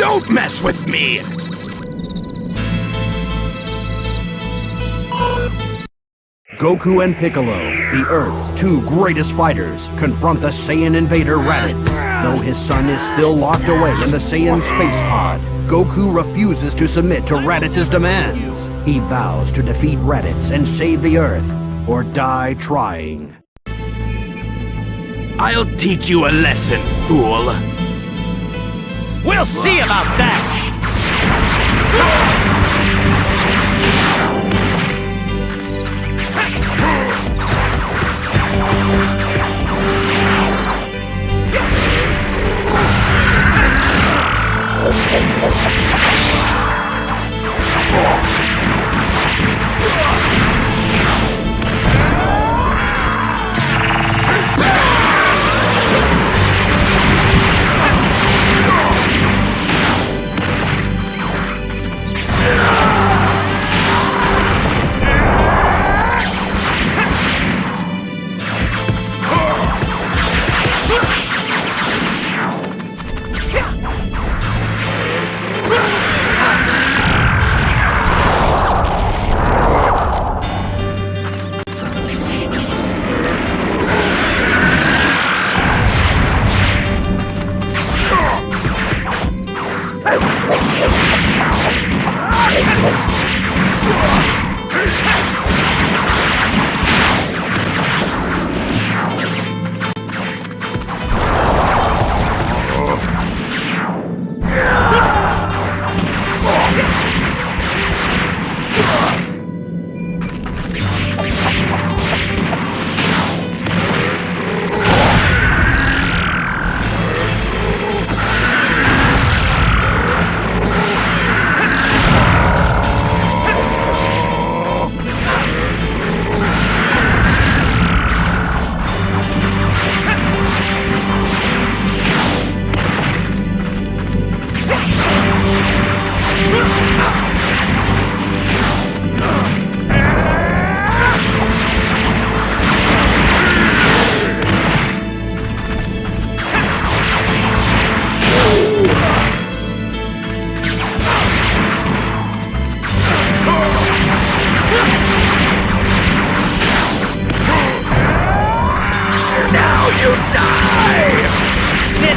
Don't mess with me! Goku and Piccolo, the Earth's two greatest fighters, confront the Saiyan invader Raditz. Though his son is still locked away in the Saiyan space pod, Goku refuses to submit to Raditz's demands. He vows to defeat Raditz and save the Earth, or die trying. I'll teach you a lesson, fool. We'll see about that!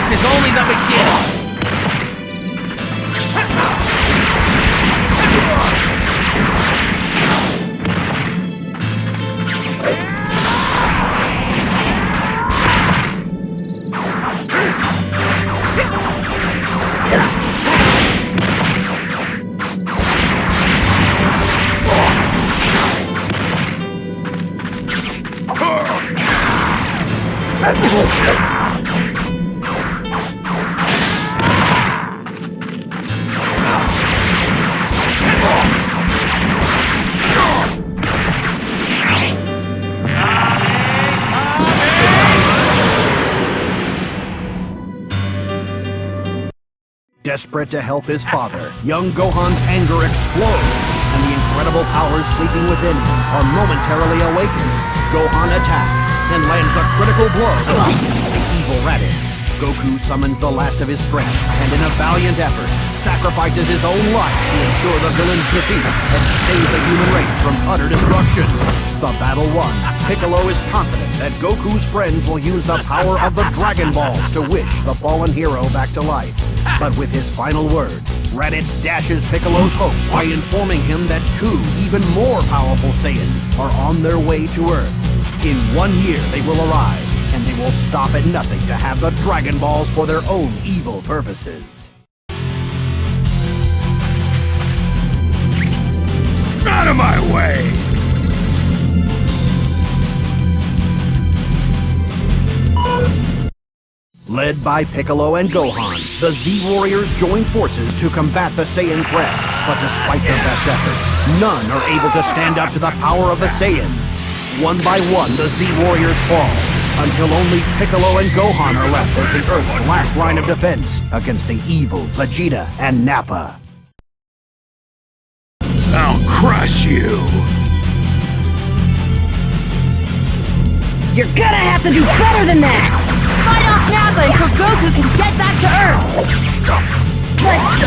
This is only the beginning! Desperate to help his father, young Gohan's anger explodes, and the incredible powers sleeping within him are momentarily awakened. Gohan attacks, then lands a critical blow that weakens the evil Raditz. Goku summons the last of his strength, and in a valiant effort, sacrifices his own life to ensure the villain's defeat and save the human race from utter destruction. The battle won, Piccolo is confident that Goku's friends will use the power of the Dragon Balls to wish the fallen hero back to life. But with his final words, Raditz dashes Piccolo's hopes by informing him that two even more powerful Saiyans are on their way to Earth. In 1 year they will arrive, and they will stop at nothing to have the Dragon Balls for their own evil purposes. Out of my way! Led by Piccolo and Gohan, the Z-Warriors join forces to combat the Saiyan threat. But despite their best efforts, none are able to stand up to the power of the Saiyans. One by one, the Z-Warriors fall, until only Piccolo and Gohan are left as the Earth's last line of defense against the evil Vegeta and Nappa. I'll crush you! You're gonna have to do better than that! Fight off Nappa until Goku can get back to Earth! But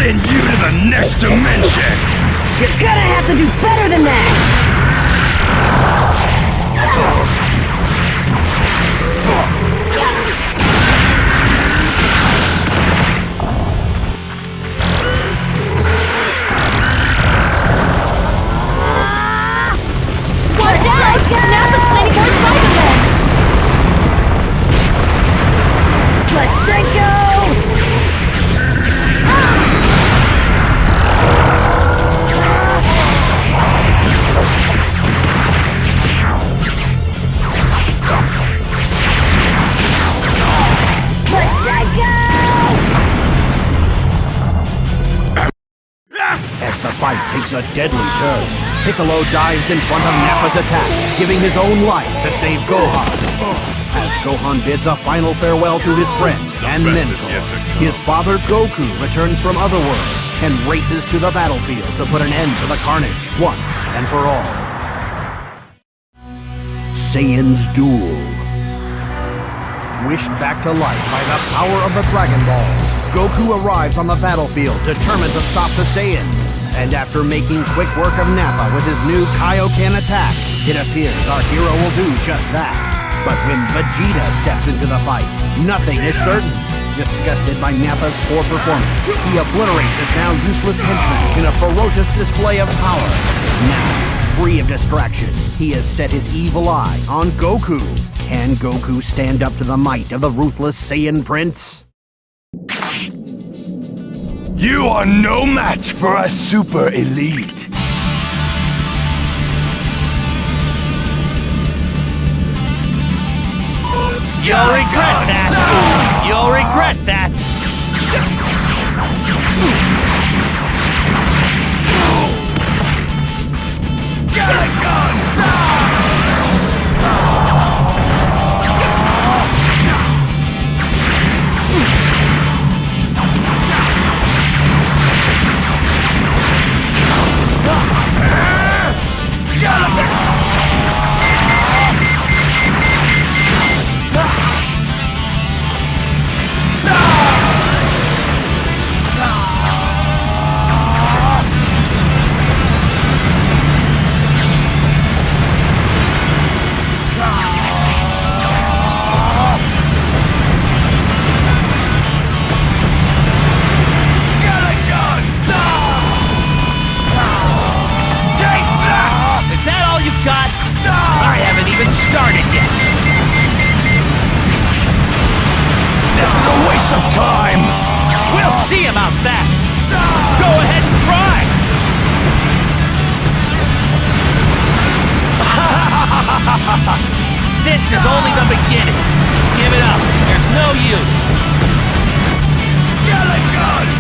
send you to the next dimension! You're gonna have to do better than that! Watch out! Nappa's planning more Cybermen! Let that go! As the fight takes a deadly turn, Piccolo dives in front of Nappa's attack, giving his own life to save Gohan. As Gohan bids a final farewell to his friend and best is mentor. yet to come. His father Goku returns from Otherworld and races to the battlefield to put an end to the carnage once and for all. Saiyan's Duel. Wished back to life by the power of the Dragon Balls, Goku arrives on the battlefield determined to stop the Saiyans. And after making quick work of Nappa with his new Kaioken attack, it appears our hero will do just that. But when Vegeta steps into the fight, nothing is certain. Disgusted by Nappa's poor performance, he obliterates his now useless henchman in a ferocious display of power. Now, free of distraction, he has set his evil eye on Goku. Can Goku stand up to the might of the ruthless Saiyan Prince? You are no match for a super elite. You'll regret that! You'll regret that! Get a gun! Started yet. This is a waste of time! We'll see about that! Go ahead and try! This is only the beginning! Give it up! There's no use! Get a gun!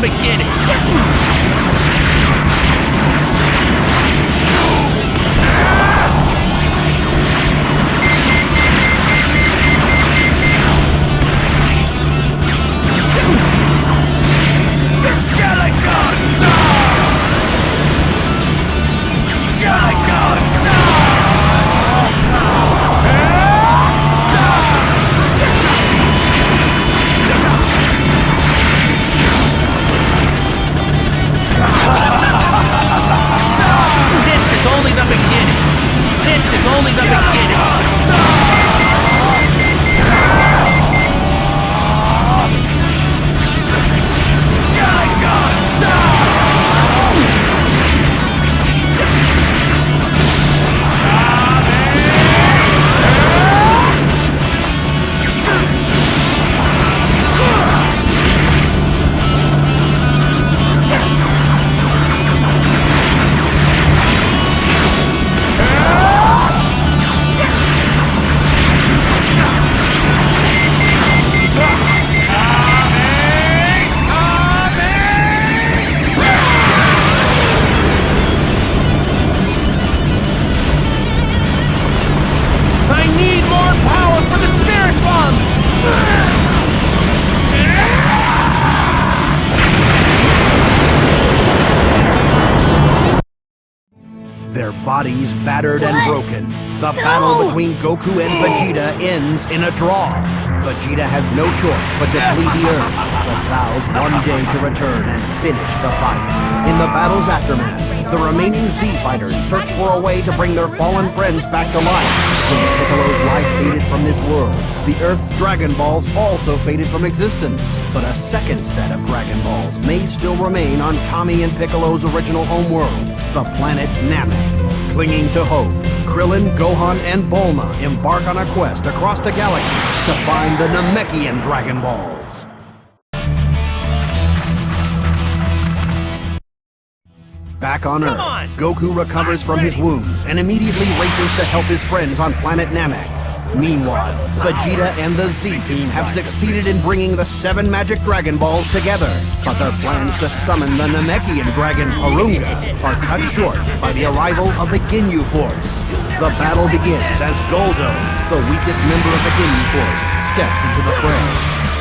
the beginning. This is only the beginning. This is only the beginning. I need more power for the Spirit Bomb! Their bodies battered and broken. The battle between Goku and Vegeta ends in a draw. Vegeta has no choice but to flee the Earth, but vows one day to return and finish the fight. In the battle's aftermath, the remaining Z fighters search for a way to bring their fallen friends back to life. When Piccolo's life faded from this world, the Earth's Dragon Balls also faded from existence. But a second set of Dragon Balls may still remain on Kami and Piccolo's original homeworld, the planet Namek. Clinging to hope, Krillin, Gohan, and Bulma embark on a quest across the galaxy to find the Namekian Dragon Balls. Back on Earth, Goku recovers from his wounds and immediately races to help his friends on planet Namek. Meanwhile, Vegeta and the Z-Team have succeeded in bringing the 7 magic Dragon Balls together, but their plans to summon the Namekian Dragon Porunga are cut short by the arrival of the Ginyu Force. The battle begins as Goldo, the weakest member of the Ginyu Force, steps into the fray.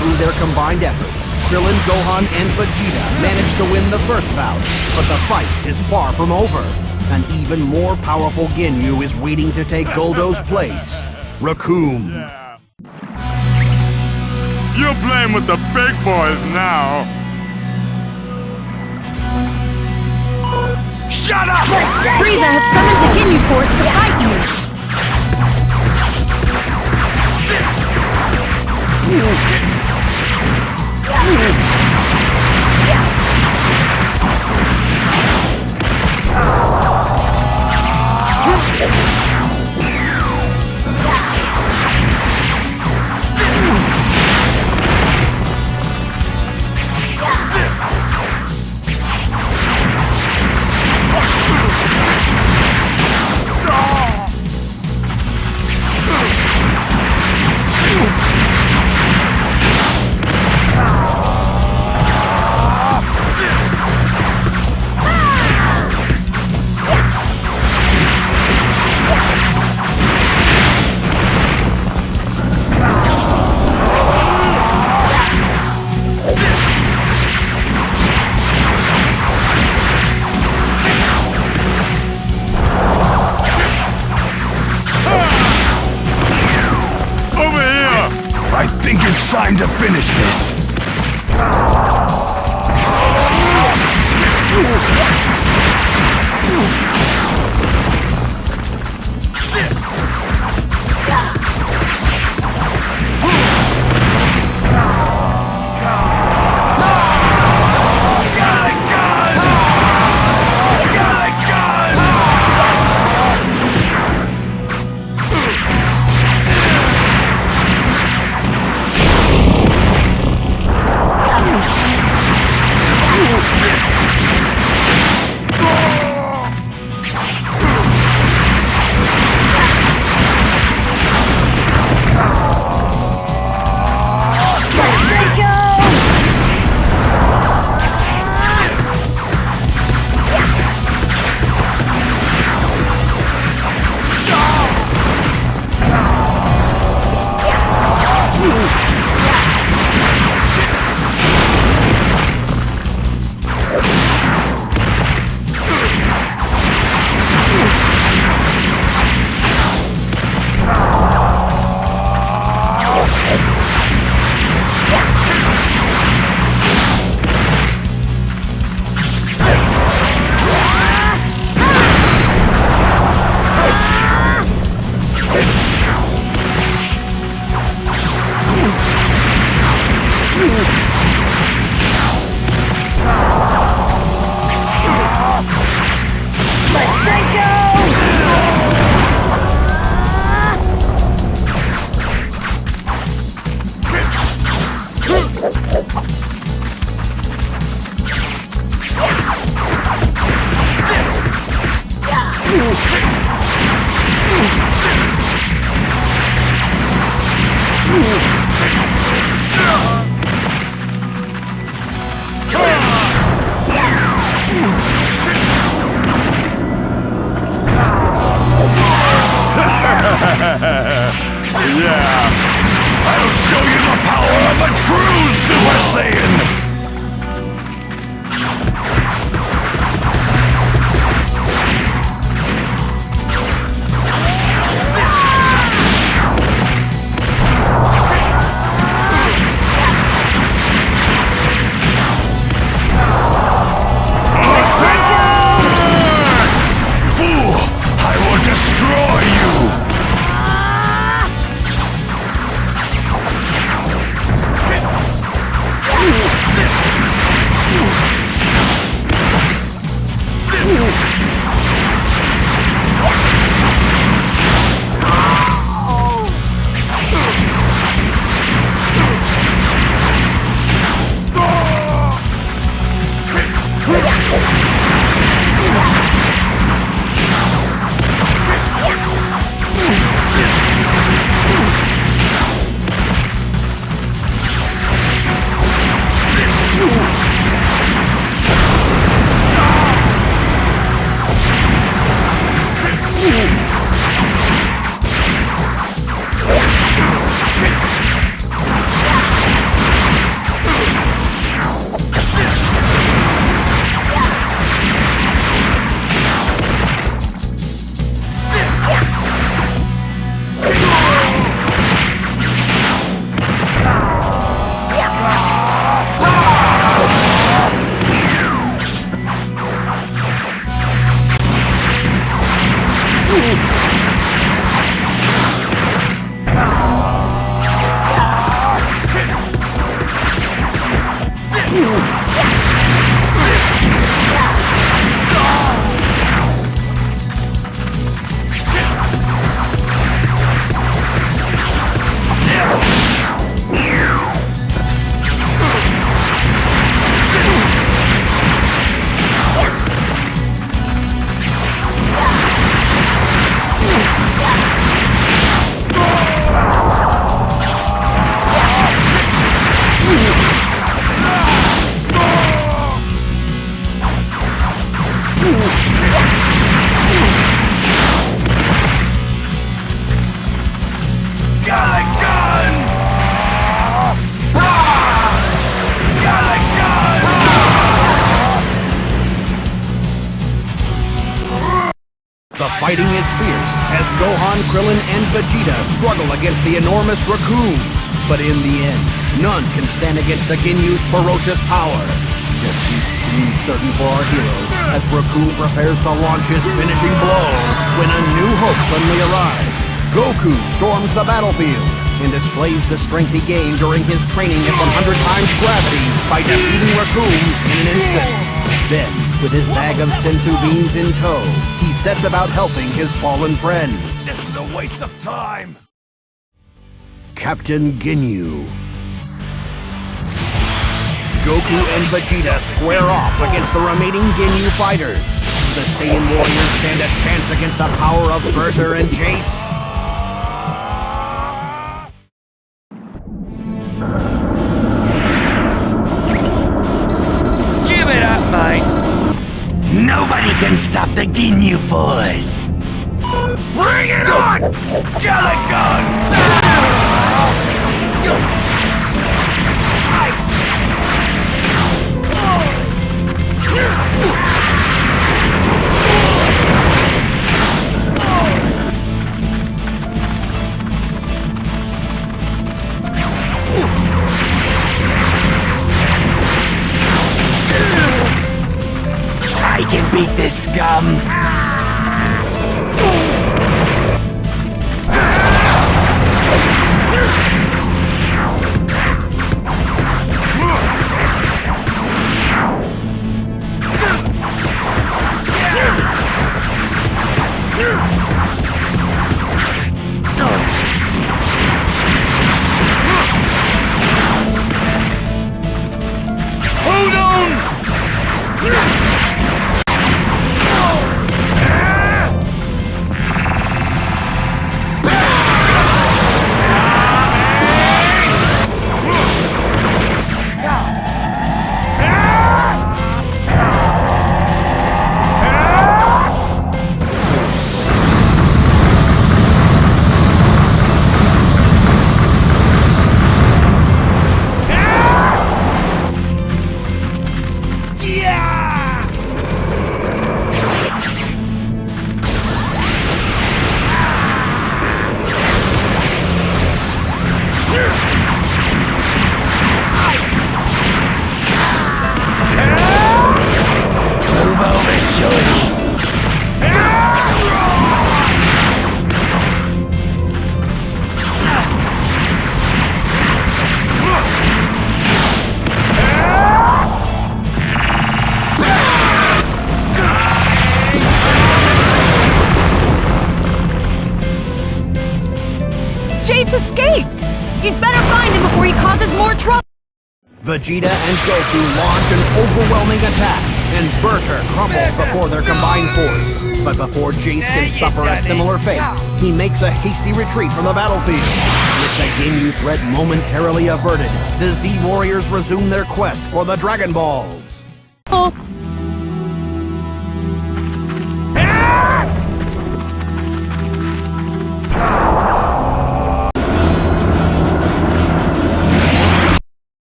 Through their combined efforts, Krillin, Gohan, and Vegeta manage to win the first bout, but the fight is far from over. An even more powerful Ginyu is waiting to take Goldo's place. Recoome. You're playing with the big boys now. Shut up! Frieza has summoned the Ginyu Force to fight you. I think it's time to finish this. Yeah, I'll show you the power of a true Super Saiyan! Fool! I will destroy you! The fighting is fierce as Gohan, Krillin, and Vegeta struggle against the enormous Recoome. But in the end, none can stand against the Ginyu's ferocious power. Defeat seems certain for our heroes as Recoome prepares to launch his finishing blow when a new hope suddenly arrives. Goku storms the battlefield and displays the strength he gained during his training at 100 times gravity by defeating Recoome in an instant. Then, with his bag of sensu beans in tow, he sets about helping his fallen friends. This is a waste of time! Captain Ginyu. Goku and Vegeta square off against the remaining Ginyu fighters. The Saiyan warriors stand a chance against the power of Burter and Jeice. Give it up, mate! Nobody can stop the Ginyu force! Bring it on! Galagon! I can beat this scum! Hold on! better find him before he causes more trouble. Vegeta and Goku launch an overwhelming attack, and Burter crumbles before their combined force. But before Jeice can suffer a similar fate, he makes a hasty retreat from the battlefield. With the Ginyu threat momentarily averted, the Z-Warriors resume their quest for the Dragon Balls. Oh.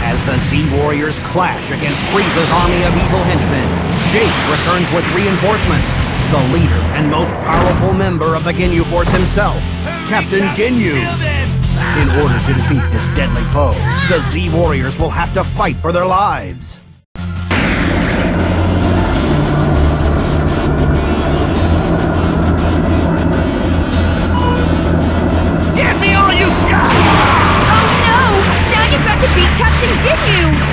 As the Z-Warriors clash against Frieza's army of evil henchmen, Jeice returns with reinforcements. The leader and most powerful member of the Ginyu Force himself, Captain Ginyu. In order to defeat this deadly foe, the Z-Warriors will have to fight for their lives. Give me all you got! Oh no! Now you've got to beat Captain Ginyu!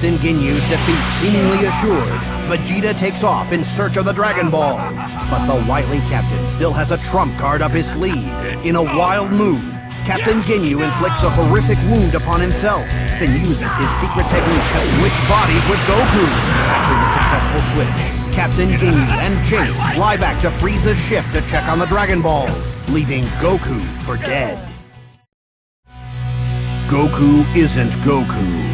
Captain Ginyu's defeat seemingly assured, Vegeta takes off in search of the Dragon Balls. But the wily captain still has a trump card up his sleeve. In a wild move, Captain Ginyu inflicts a horrific wound upon himself, then uses his secret technique to switch bodies with Goku. After the successful switch, Captain Ginyu and Jeice fly back to Frieza's ship to check on the Dragon Balls, leaving Goku for dead. Goku isn't Goku.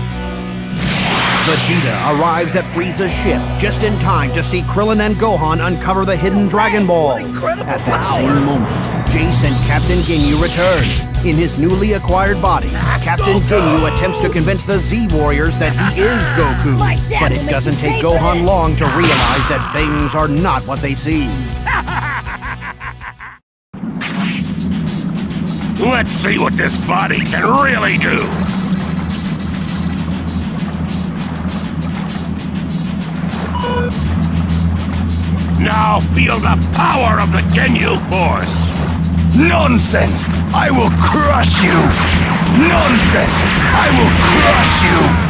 Vegeta arrives at Frieza's ship just in time to see Krillin and Gohan uncover the hidden Dragon Balls. At that same moment, Jeice and Captain Ginyu return. In his newly acquired body, Captain Ginyu attempts to convince the Z-Warriors that he is Goku. But it doesn't take Gohan long to realize that things are not what they seem. Let's see what this body can really do. Now feel the power of the Ginyu Force! Nonsense! I will crush you! Nonsense! I will crush you!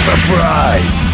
Surprise!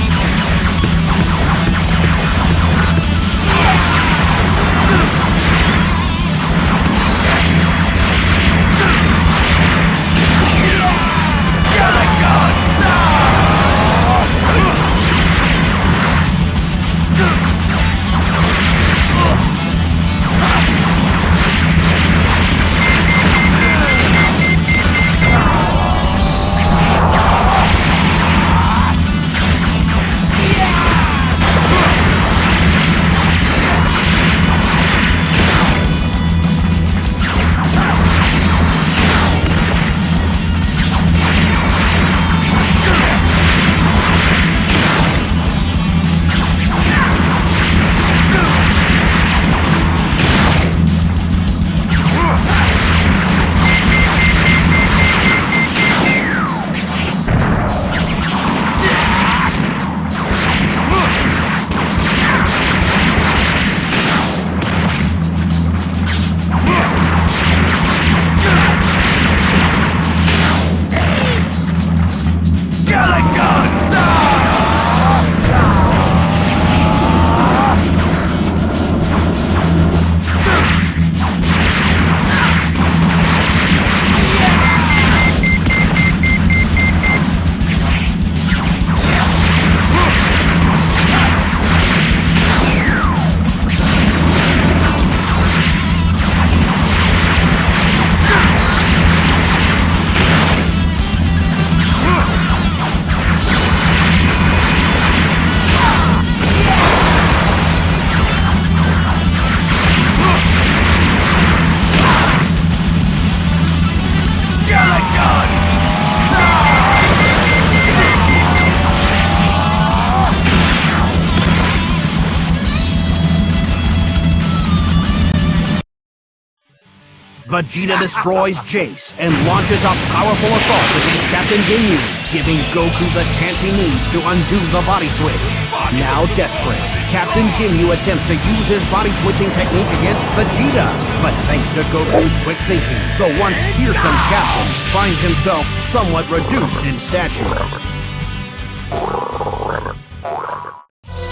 Vegeta destroys Jeice and launches a powerful assault against Captain Ginyu, giving Goku the chance he needs to undo the body switch. Now desperate, Captain Ginyu attempts to use his body switching technique against Vegeta, but thanks to Goku's quick thinking, the once fearsome captain finds himself somewhat reduced in stature.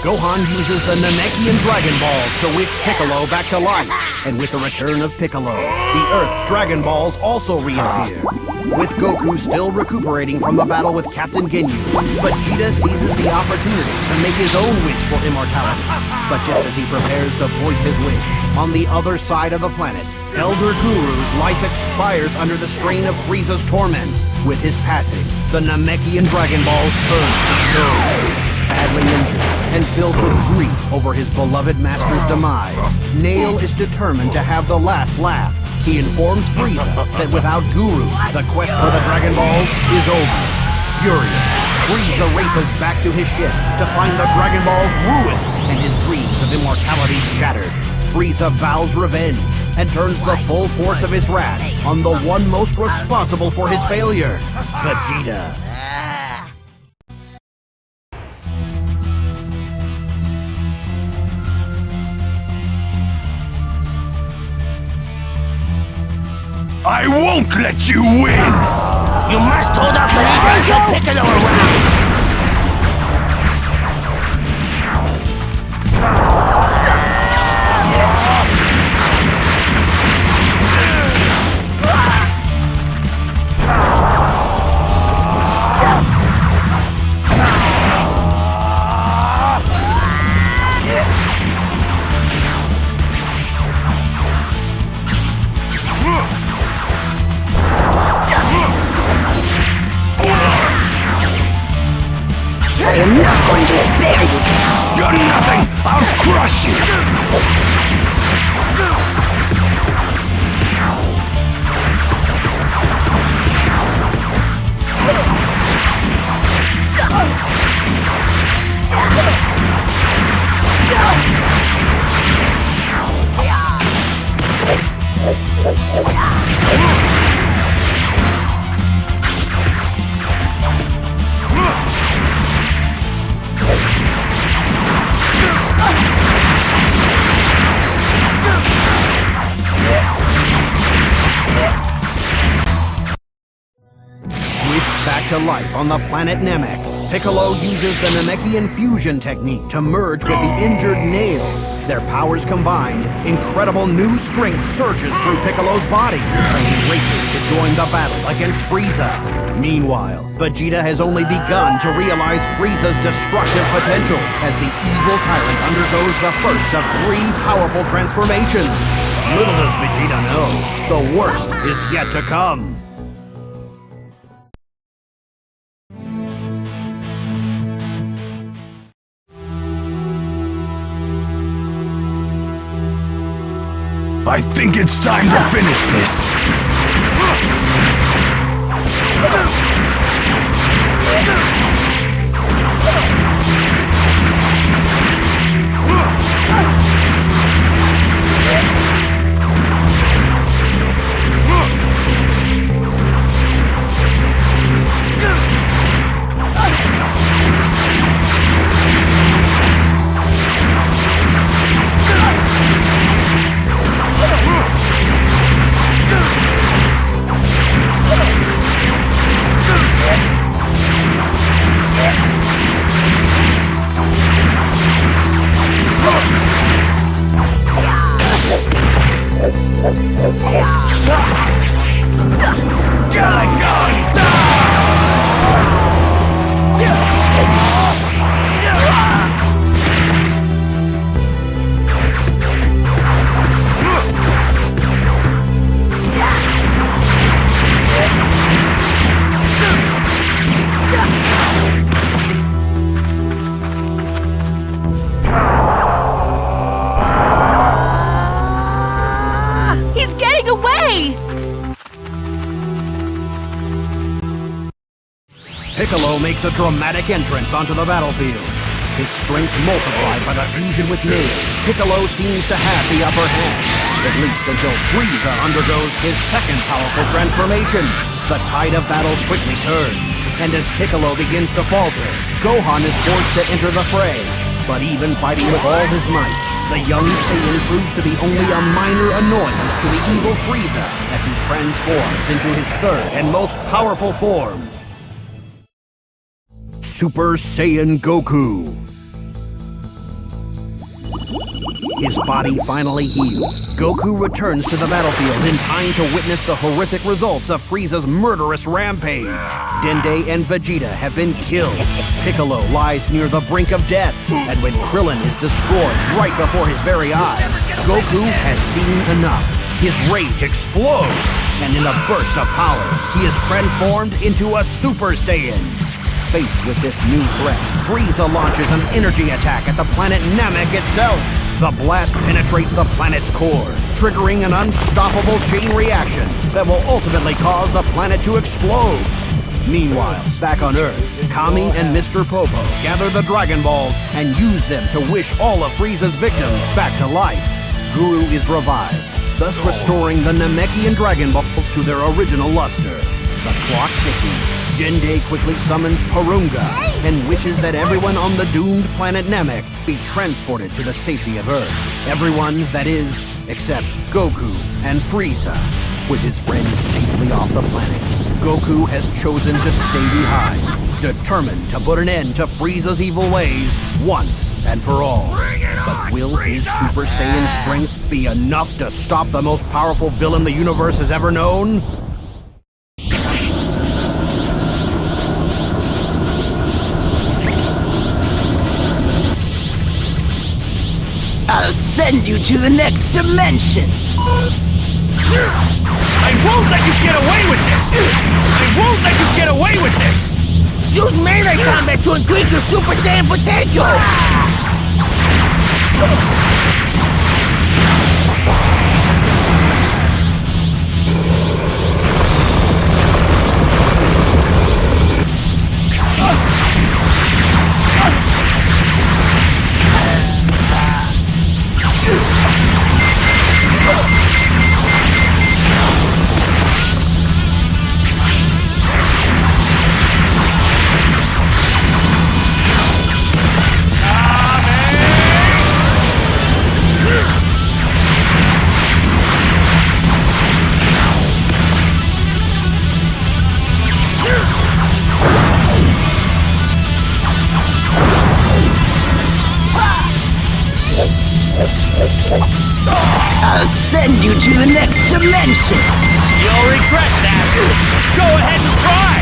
Gohan uses the Namekian Dragon Balls to wish Piccolo back to life, and with the return of Piccolo, the Earth's Dragon Balls also reappear. With Goku still recuperating from the battle with Captain Ginyu, Vegeta seizes the opportunity to make his own wish for immortality. But just as he prepares to voice his wish, on the other side of the planet, Elder Guru's life expires under the strain of Frieza's torment. With his passing, the Namekian Dragon Balls turn to stone. Badly injured and filled with grief over his beloved master's demise, Nail is determined to have the last laugh. He informs Frieza that without Guru, the quest for the Dragon Balls is over. Furious, Frieza races back to his ship to find the Dragon Balls ruined and his dreams of immortality shattered. Frieza vows revenge and turns the full force of his wrath on the one most responsible for his failure, Vegeta. I won't let you win! You must hold off Vegeta until Piccolo arrives! I am not going to spare you. You're nothing! I'll crush you! Back to life on the planet Namek, Piccolo uses the Namekian fusion technique to merge with the injured Nail. Their powers combined, incredible new strength surges through Piccolo's body, and he races to join the battle against Frieza. Meanwhile, Vegeta has only begun to realize Frieza's destructive potential as the evil tyrant undergoes the first of 3 powerful transformations. Little does Vegeta know, the worst is yet to come. I think it's time to finish this. Piccolo makes a dramatic entrance onto the battlefield. His strength multiplied by the fusion with Nail, Piccolo seems to have the upper hand. At least until Frieza undergoes his second powerful transformation. The tide of battle quickly turns, and as Piccolo begins to falter, Gohan is forced to enter the fray. But even fighting with all his might, the young Saiyan proves to be only a minor annoyance to the evil Frieza as he transforms into his third and most powerful form, Super Saiyan Goku. His body finally healed, Goku returns to the battlefield in time to witness the horrific results of Frieza's murderous rampage. Dende and Vegeta have been killed. Piccolo lies near the brink of death, and when Krillin is destroyed right before his very eyes, Goku has seen enough. His rage explodes, and in a burst of power, he is transformed into a Super Saiyan. Faced with this new threat, Frieza launches an energy attack at the planet Namek itself. The blast penetrates the planet's core, triggering an unstoppable chain reaction that will ultimately cause the planet to explode. Meanwhile, back on Earth, Kami and Mr. Popo gather the Dragon Balls and use them to wish all of Frieza's victims back to life. Guru is revived, thus restoring the Namekian Dragon Balls to their original luster. The clock ticking, Dende quickly summons Porunga and wishes that everyone on the doomed planet Namek be transported to the safety of Earth. Everyone, that is, except Goku and Frieza. With his friends safely off the planet, Goku has chosen to stay behind, determined to put an end to Frieza's evil ways once and for all. But will his Super Saiyan strength be enough to stop the most powerful villain the universe has ever known? I'll send you to the next dimension. I won't let you get away with this! I won't let you get away with this! Use melee combat to increase your Super Saiyan potential! I'll send you to the next dimension! You'll regret that! Go ahead and try!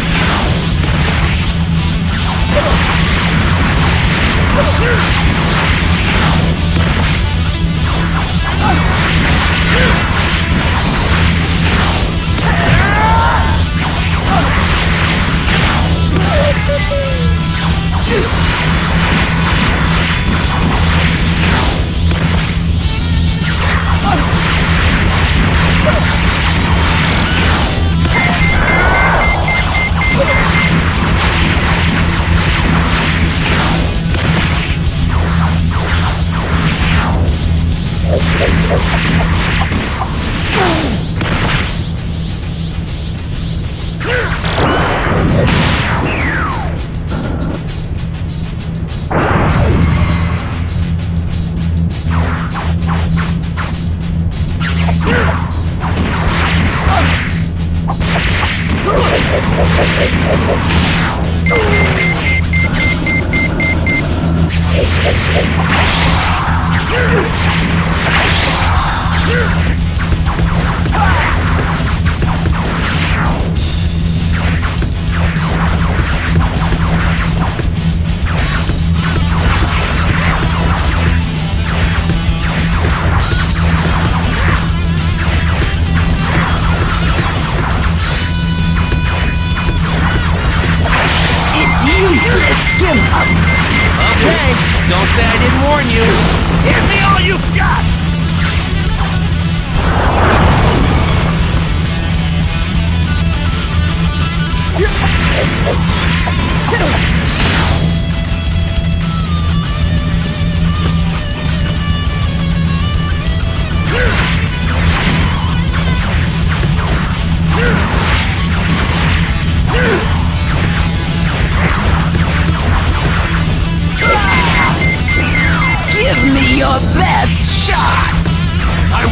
Okay, don't say I didn't warn you. Give me all you've got!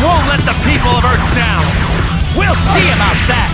won't let the people of Earth down! We'll see about that!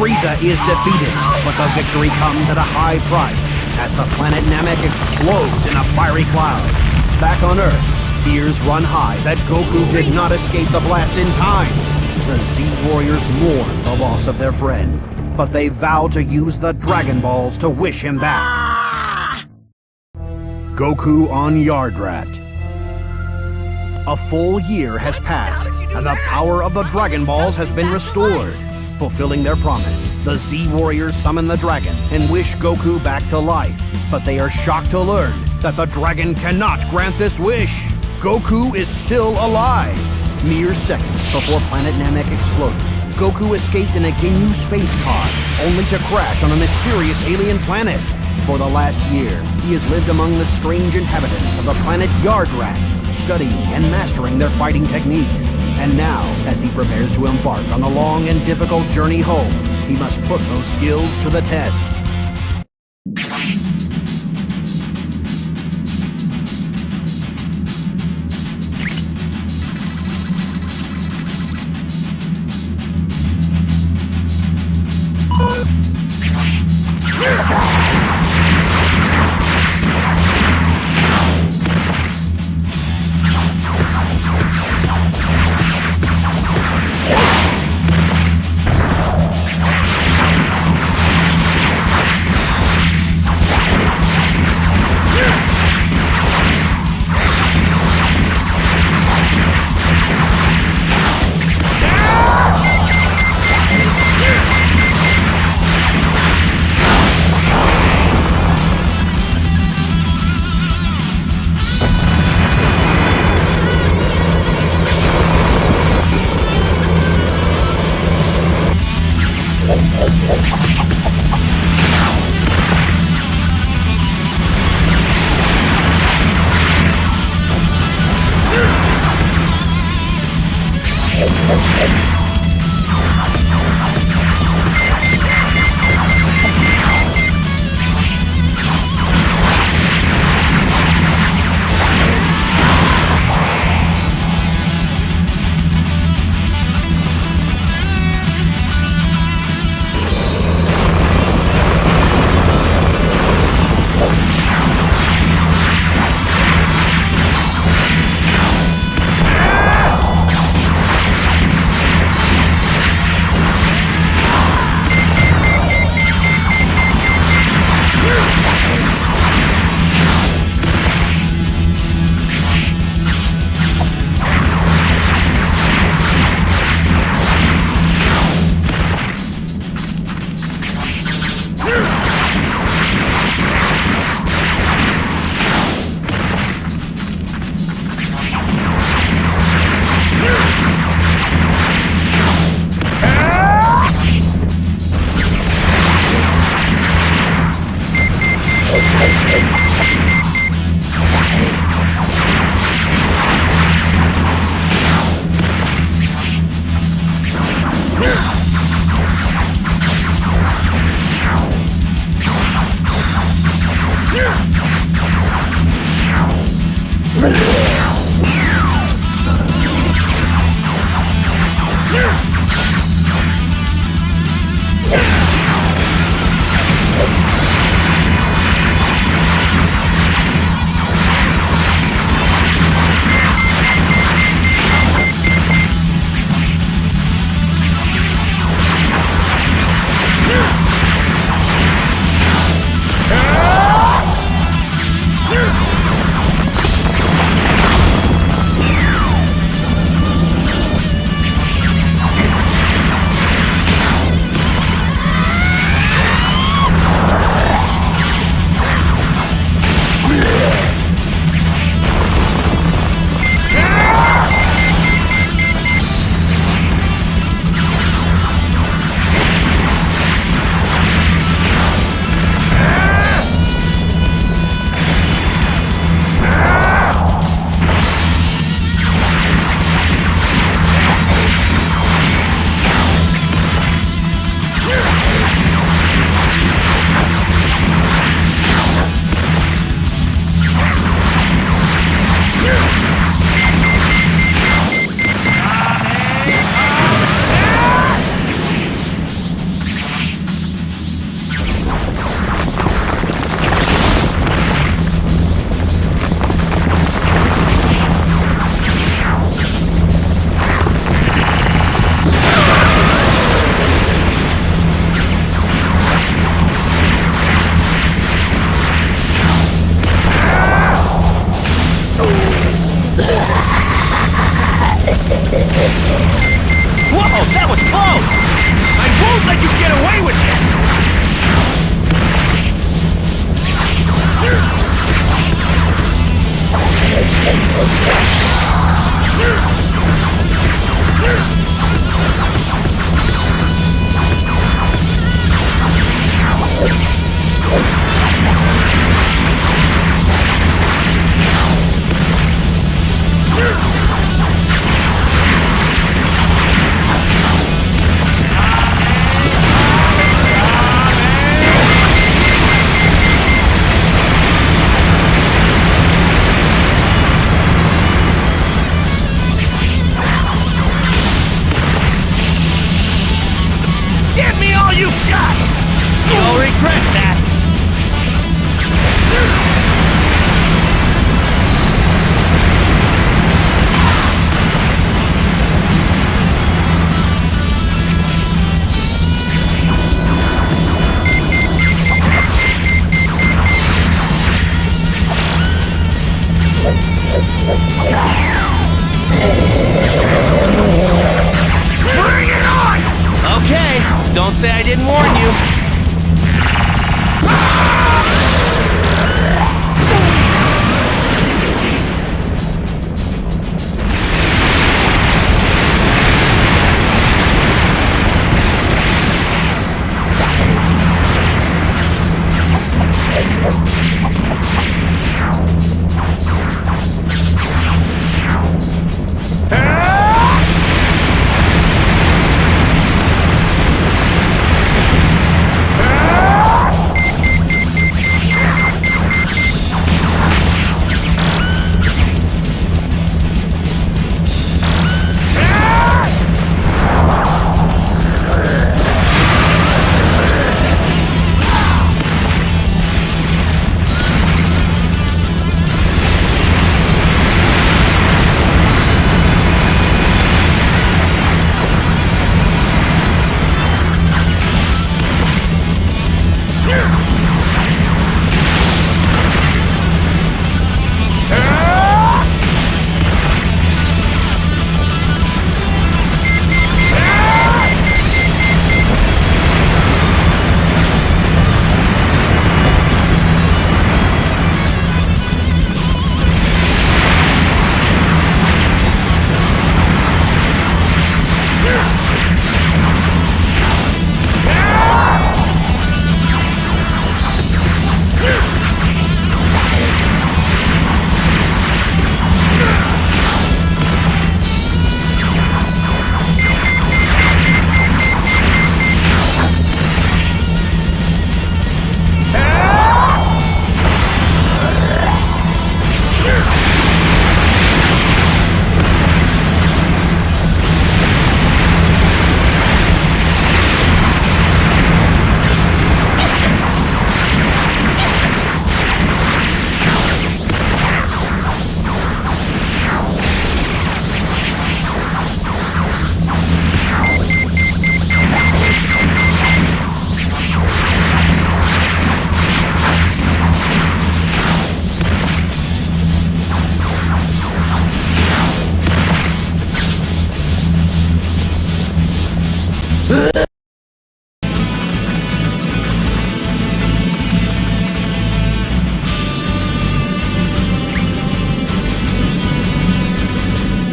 Frieza is defeated, but the victory comes at a high price as the planet Namek explodes in a fiery cloud. Back on Earth, fears run high that Goku did not escape the blast in time. The Z-Warriors mourn the loss of their friend, but they vow to use the Dragon Balls to wish him back. Goku on Yardrat. A full year has passed, and the power of the Dragon Balls has been restored. Fulfilling their promise, the Z-Warriors summon the dragon and wish Goku back to life. But they are shocked to learn that the dragon cannot grant this wish. Goku is still alive. Mere seconds before planet Namek exploded, Goku escaped in a Ginyu space pod, only to crash on a mysterious alien planet. For the last year, he has lived among the strange inhabitants of the planet Yardrat, studying and mastering their fighting techniques. And now, as he prepares to embark on the long and difficult journey home, he must put those skills to the test. Whoa, that was close! I won't let you get away with Give me all you've got! You'll regret that! Bring it on! Okay, don't say I didn't warn you.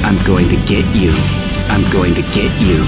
I'm going to get you. I'm going to get you.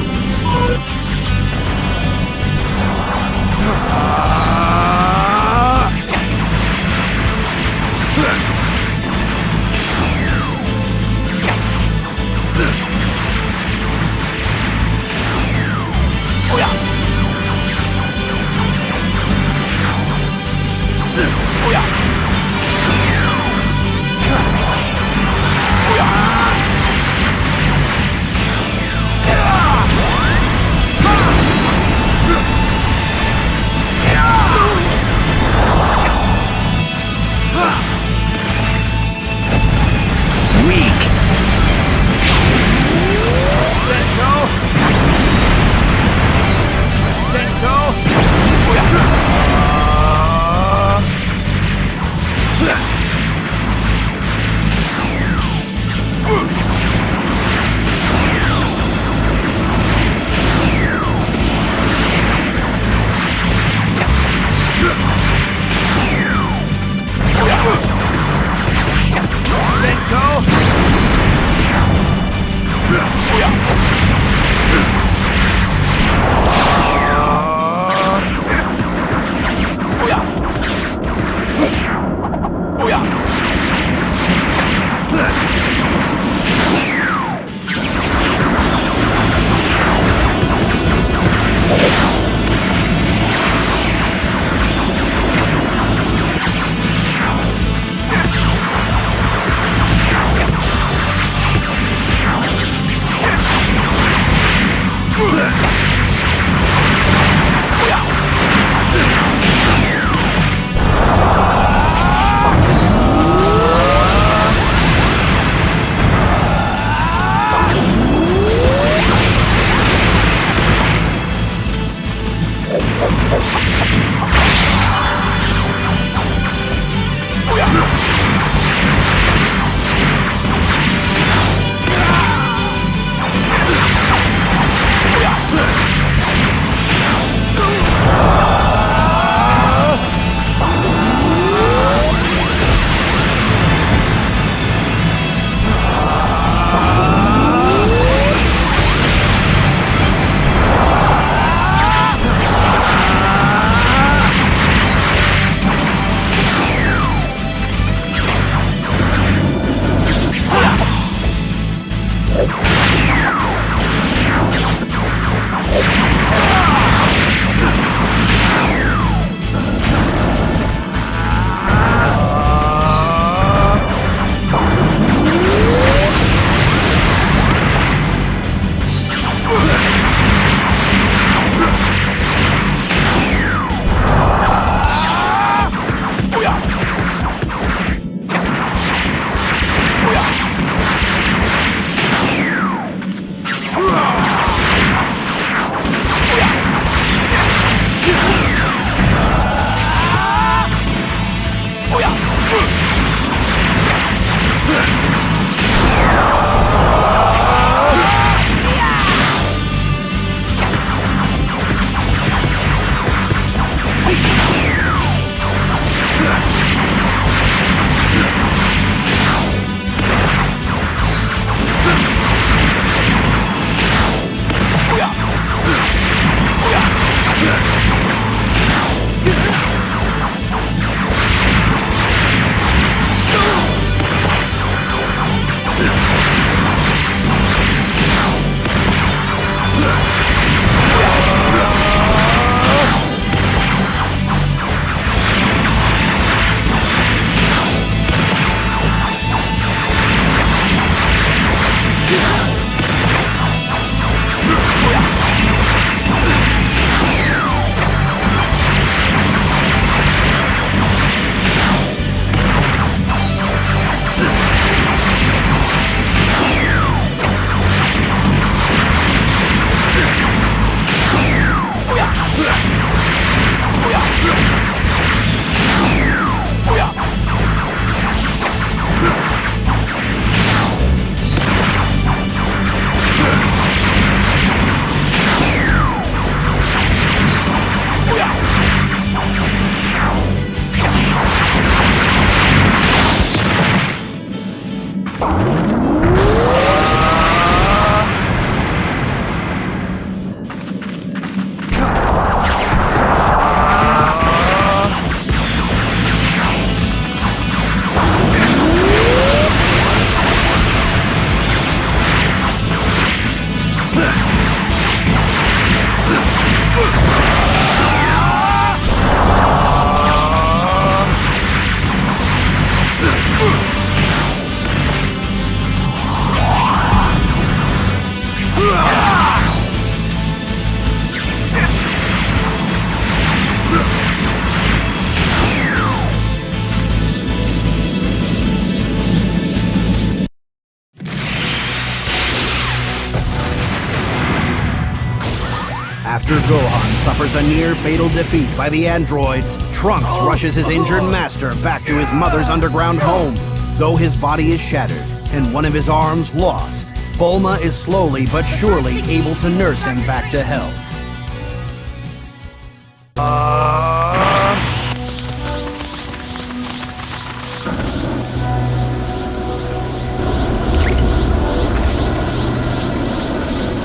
After Gohan suffers a near-fatal defeat by the androids, Trunks rushes his injured master back to his mother's underground home. Though his body is shattered and one of his arms lost, Bulma is slowly but surely able to nurse him back to health.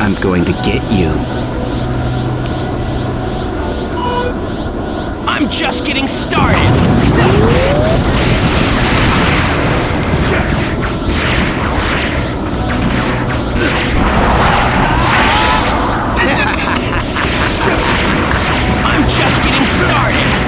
I'm going to get you. I'm just getting started! I'm just getting started!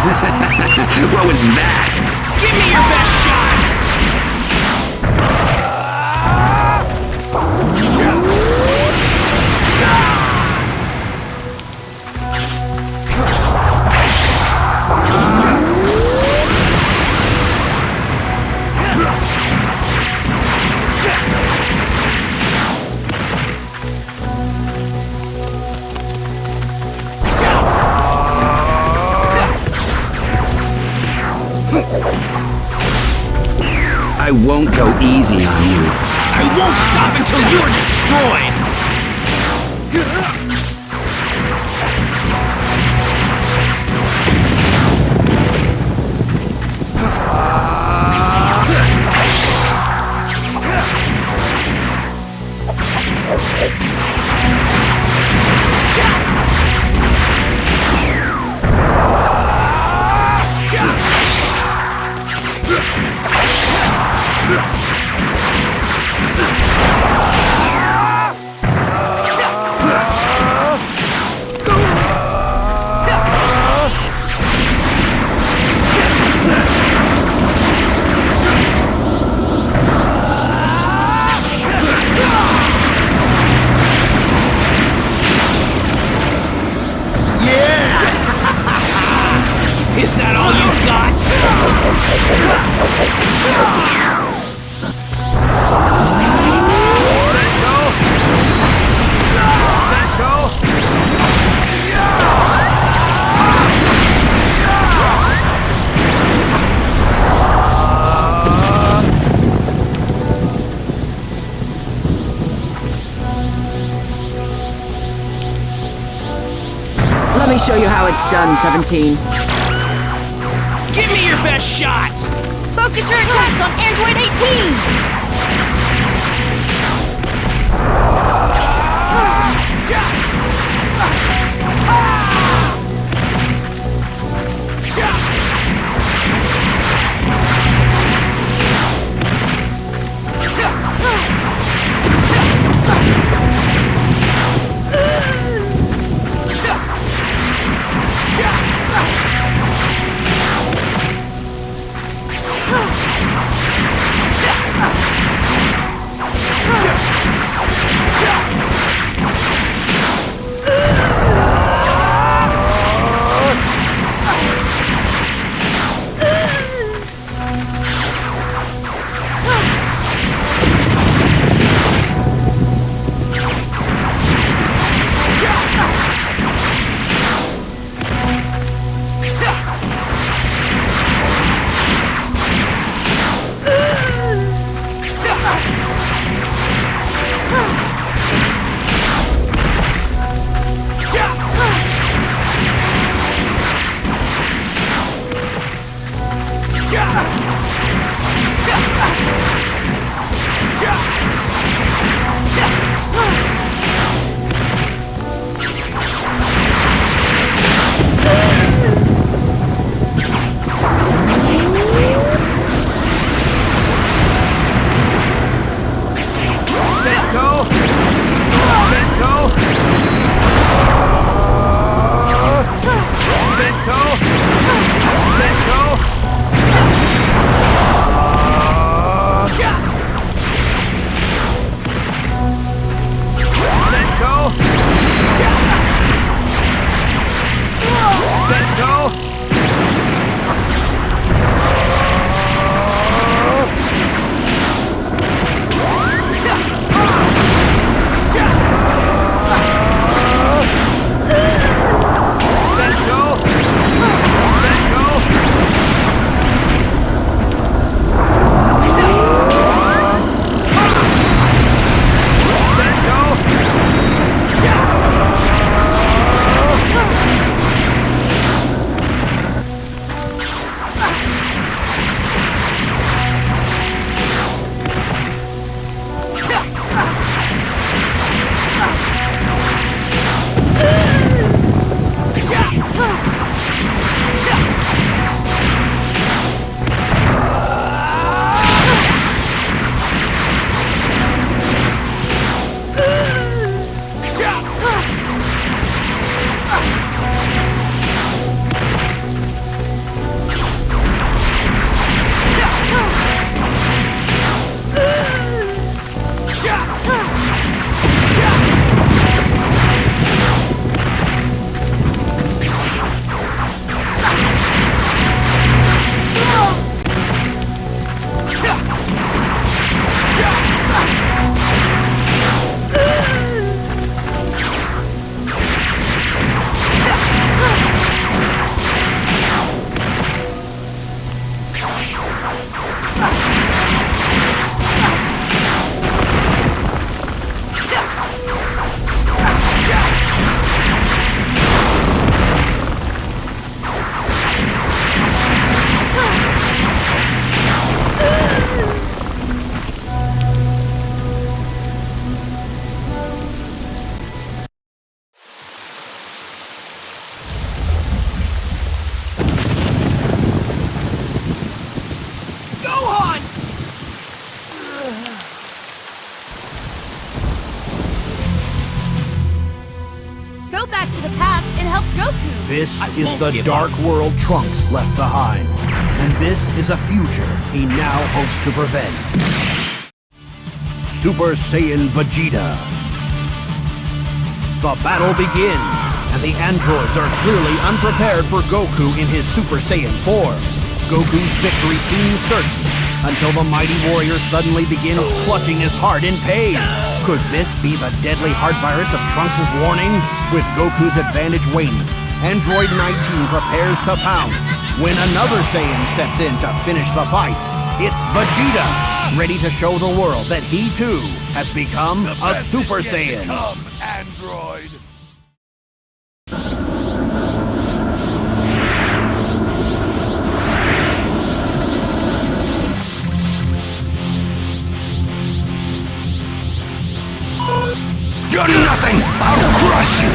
What was that? Give me your best shot! I won't go easy on you. I won't stop until you're destroyed! Is that all you've got? Let me show you how it's done, 17. Give me your best shot! Focus your attacks on Android 18! and help Goku. This is the dark world Trunks left behind. And this is a future he now hopes to prevent. Super Saiyan Vegeta. The battle begins, and the androids are clearly unprepared for Goku in his Super Saiyan form. Goku's victory seems certain, until the mighty warrior suddenly begins clutching his heart in pain. Could this be the deadly heart virus of Trunks' warning? With Goku's advantage waning, Android 19 prepares to pounce, when another Saiyan steps in to finish the fight. It's Vegeta, ready to show the world that he too has become a Super Saiyan. Come, Android. You're nothing! I'll crush you!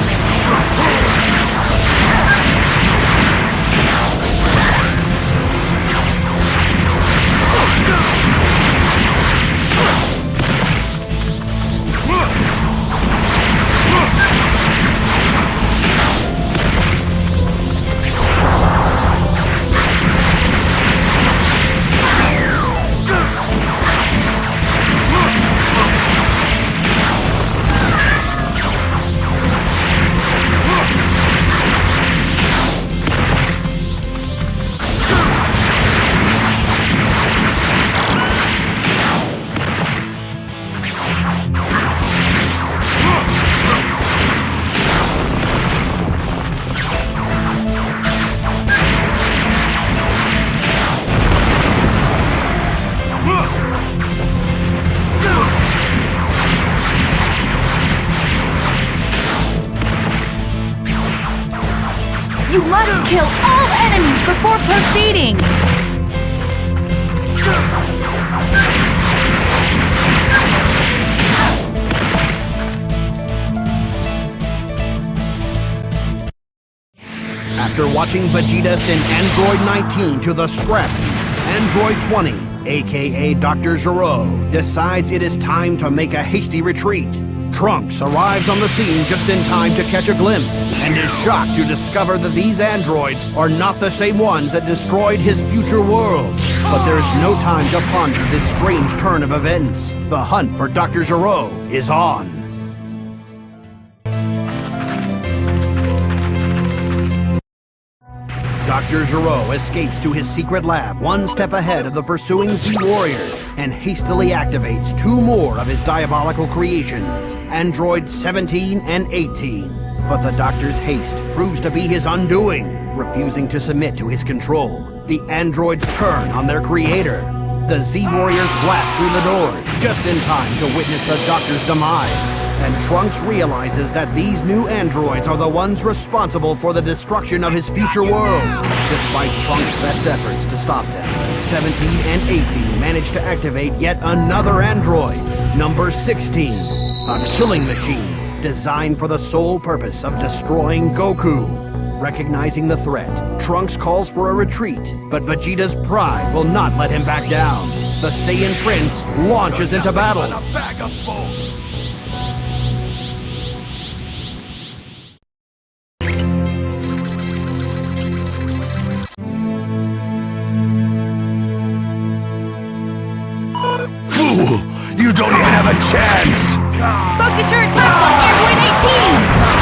You must kill all enemies before proceeding! After watching Vegeta send Android 19 to the scrap heap, Android 20, aka Dr. Gero, decides it is time to make a hasty retreat. Trunks arrives on the scene just in time to catch a glimpse, and is shocked to discover that these androids are not the same ones that destroyed his future world. But there's no time to ponder this strange turn of events. The hunt for Dr. Gero is on. Dr. Gero escapes to his secret lab one step ahead of the pursuing Z-Warriors and hastily activates two more of his diabolical creations, Androids 17 and 18. But the Doctor's haste proves to be his undoing, refusing to submit to his control. The androids turn on their creator. The Z-Warriors blast through the doors just in time to witness the Doctor's demise. And Trunks realizes that these new androids are the ones responsible for the destruction of his future world. Despite Trunks' best efforts to stop them, 17 and 18 manage to activate yet another android, number 16, a killing machine designed for the sole purpose of destroying Goku. Recognizing the threat, Trunks calls for a retreat, but Vegeta's pride will not let him back down. The Saiyan Prince launches into battle. A bag of bones. Fool! You don't even have a chance! Focus your attacks on Android 18!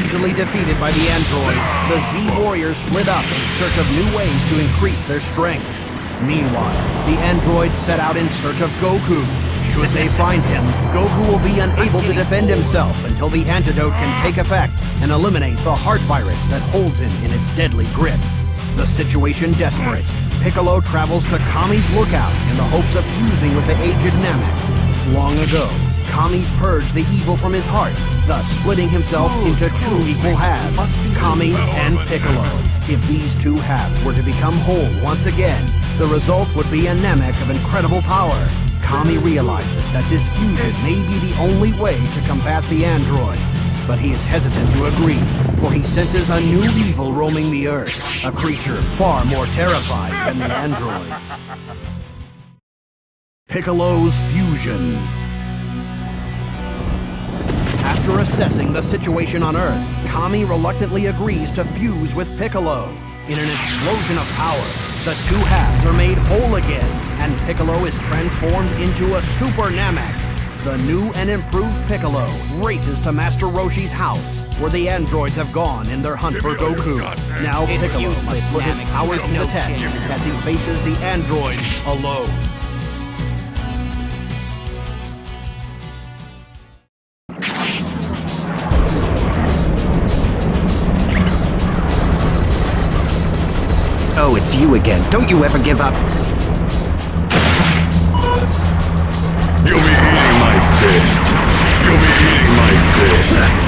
easily defeated by the androids, the Z Warriors split up in search of new ways to increase their strength. Meanwhile, the androids set out in search of Goku. Should they find him, Goku will be unable to defend himself until the antidote can take effect and eliminate the heart virus that holds him in its deadly grip. The situation desperate, Piccolo travels to Kami's lookout in the hopes of fusing with the aged Namek. Long ago, Kami purged the evil from his heart, thus splitting himself into two equal halves, Kami and Piccolo. If these two halves were to become whole once again, the result would be a Namek of incredible power. Kami realizes that this fusion may be the only way to combat the android, but he is hesitant to agree, for he senses a new evil roaming the Earth, a creature far more terrified than the androids. Piccolo's fusion. After assessing the situation on Earth, Kami reluctantly agrees to fuse with Piccolo. In an explosion of power, the two halves are made whole again, and Piccolo is transformed into a Super Namek. The new and improved Piccolo races to Master Roshi's house, where the androids have gone in their hunt for Goku. Now Piccolo must put his powers to the test as he faces the androids alone. Oh, it's you again. Don't you ever give up. You'll be eating my fist. You'll be eating my fist.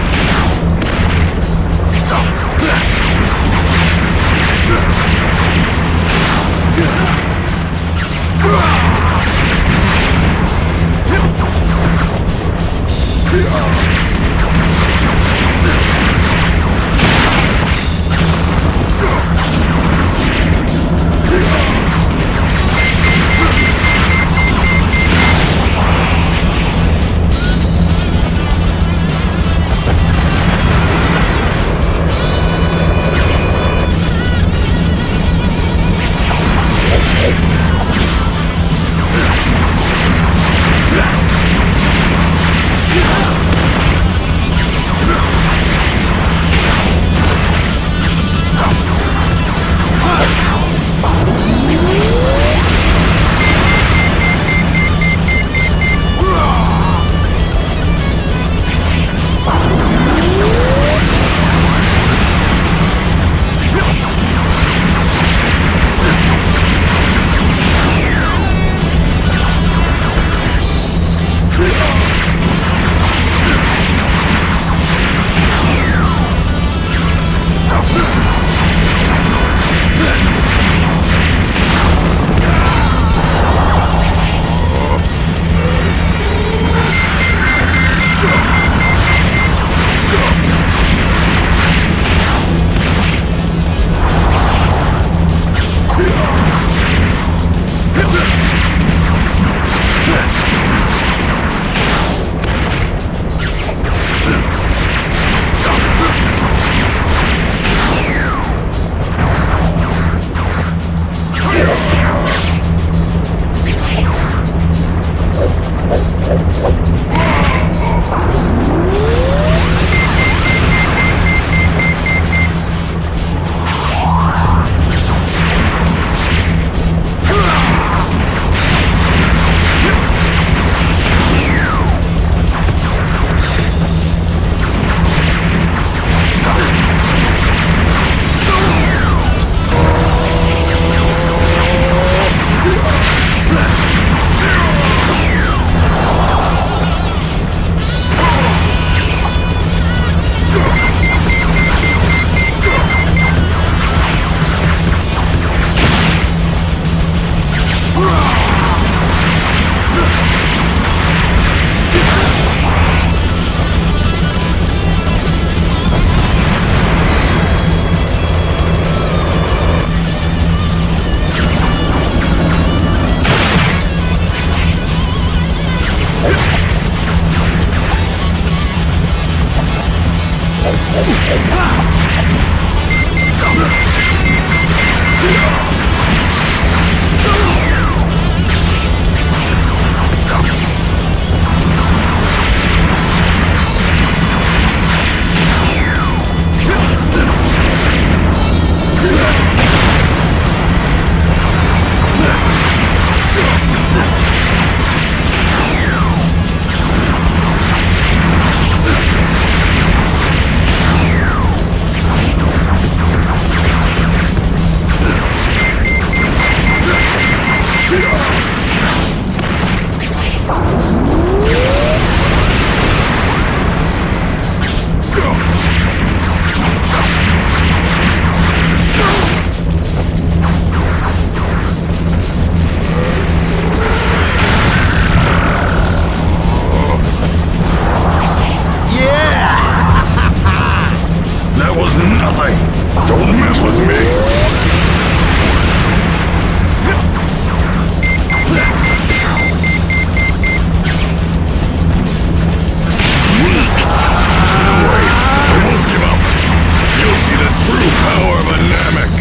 hammock!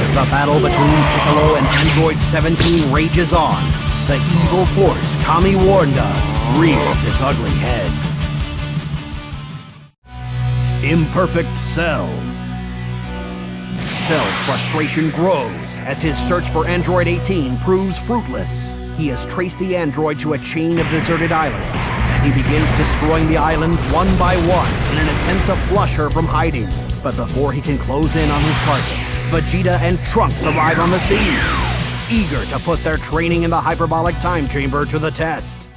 As the battle between Piccolo and Android 17 rages on, the evil force, Kami Warnda, rears its ugly head. Imperfect Cell. Cell's frustration grows as his search for Android 18 proves fruitless. He has traced the android to a chain of deserted islands, and he begins destroying the islands one by one in an attempt to flush her from hiding. But before he can close in on his target, Vegeta and Trunks arrive on the scene, eager to put their training in the hyperbolic time chamber to the test.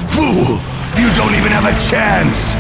Fool! You don't even have a chance!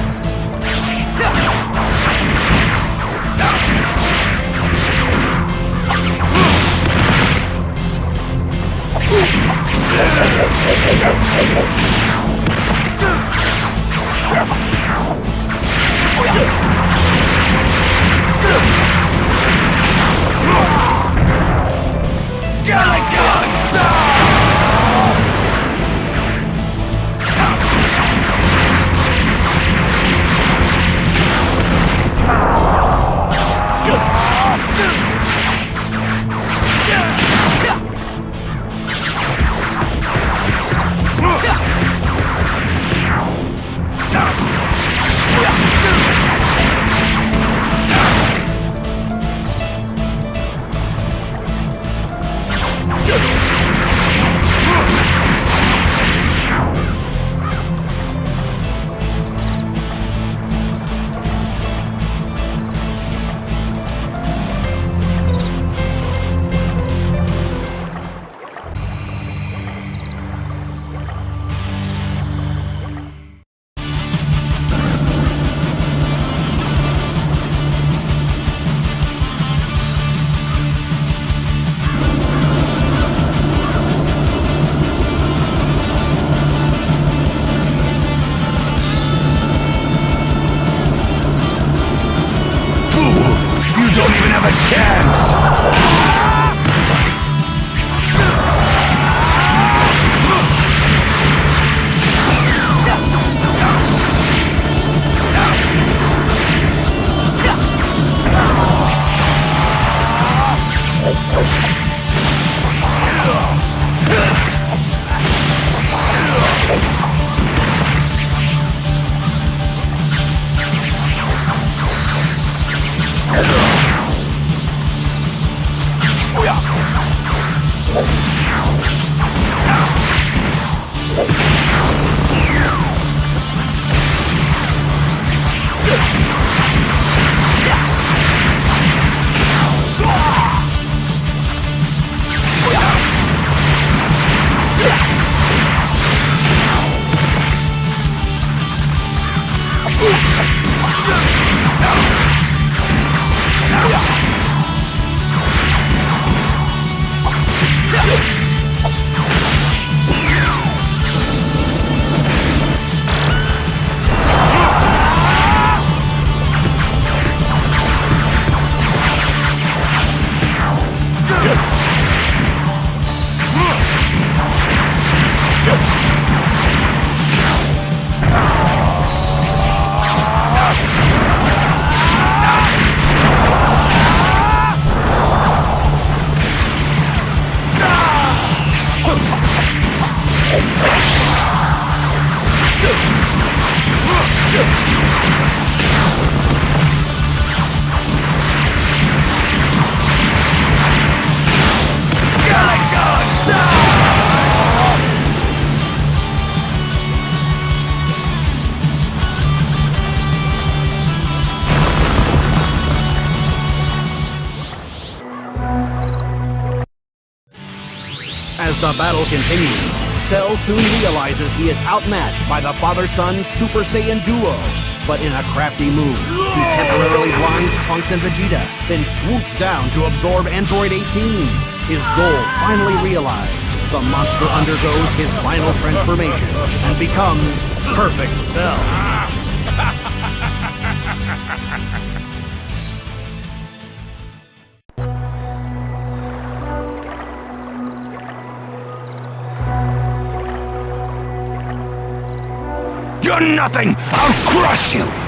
As the battle continues, Cell soon realizes he is outmatched by the father-son Super Saiyan duo. But in a crafty move, he temporarily blinds Trunks and Vegeta, then swoops down to absorb Android 18. His goal finally realized, the monster undergoes his final transformation and becomes Perfect Cell. You're nothing! I'll crush you!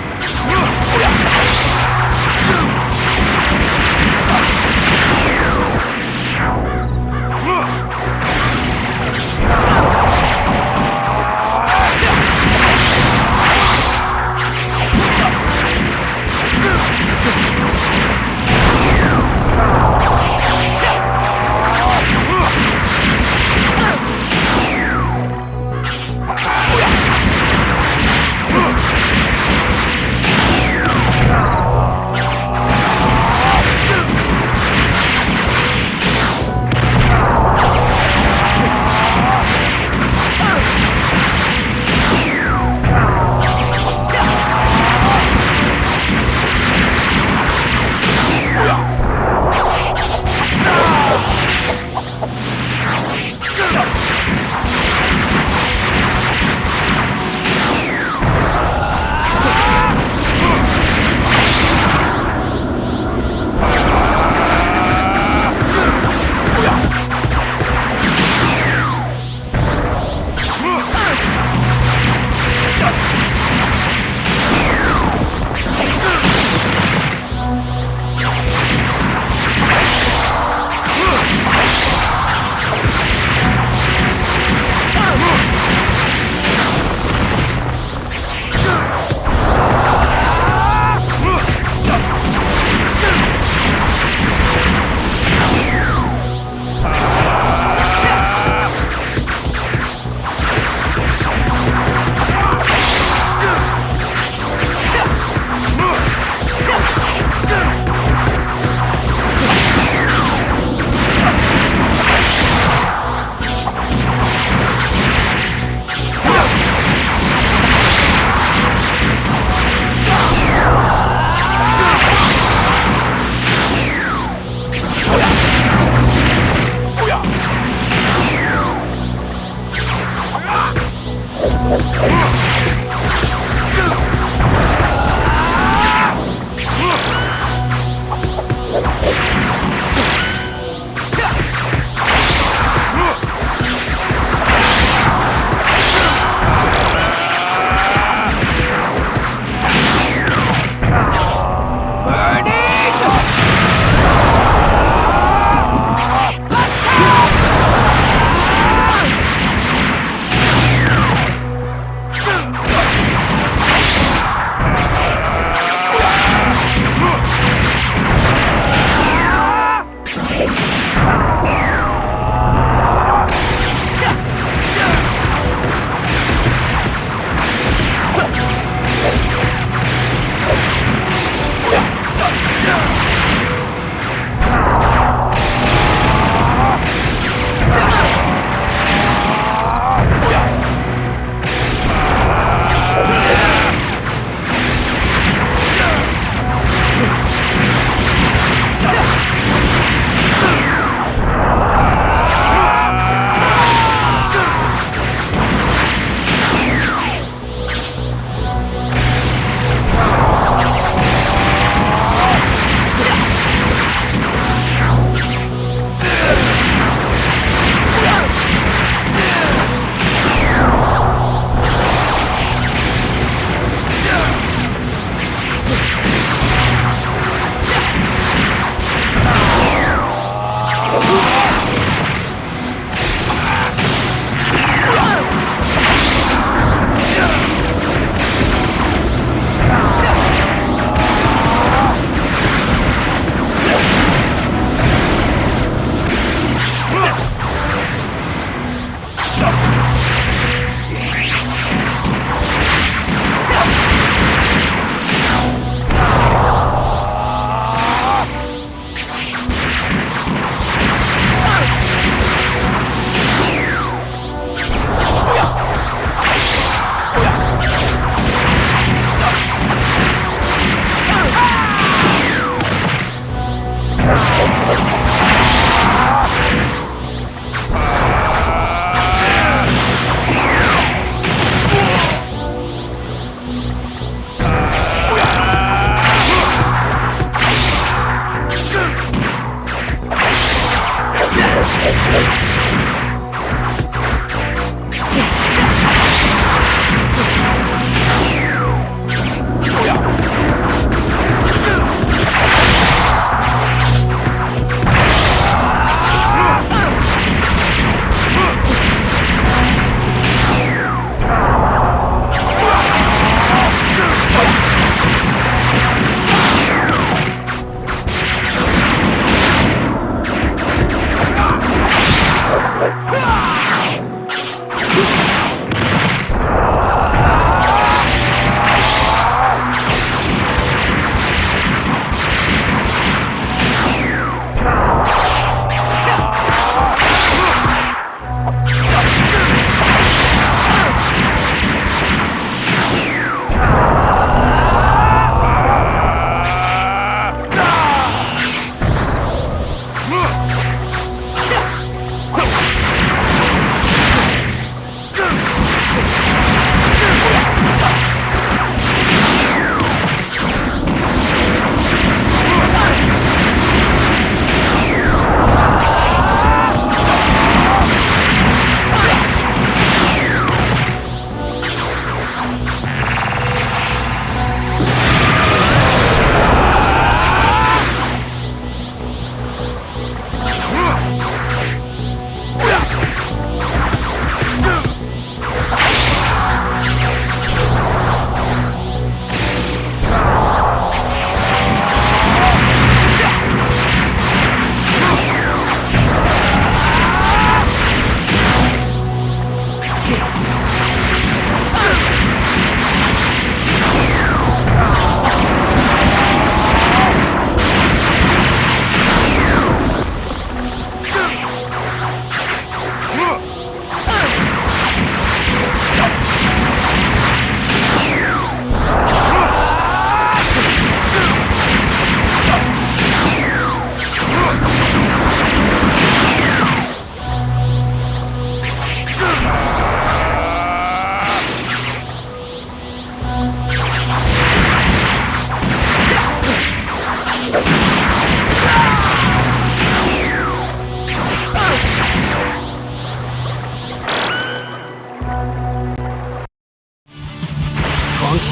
Trunks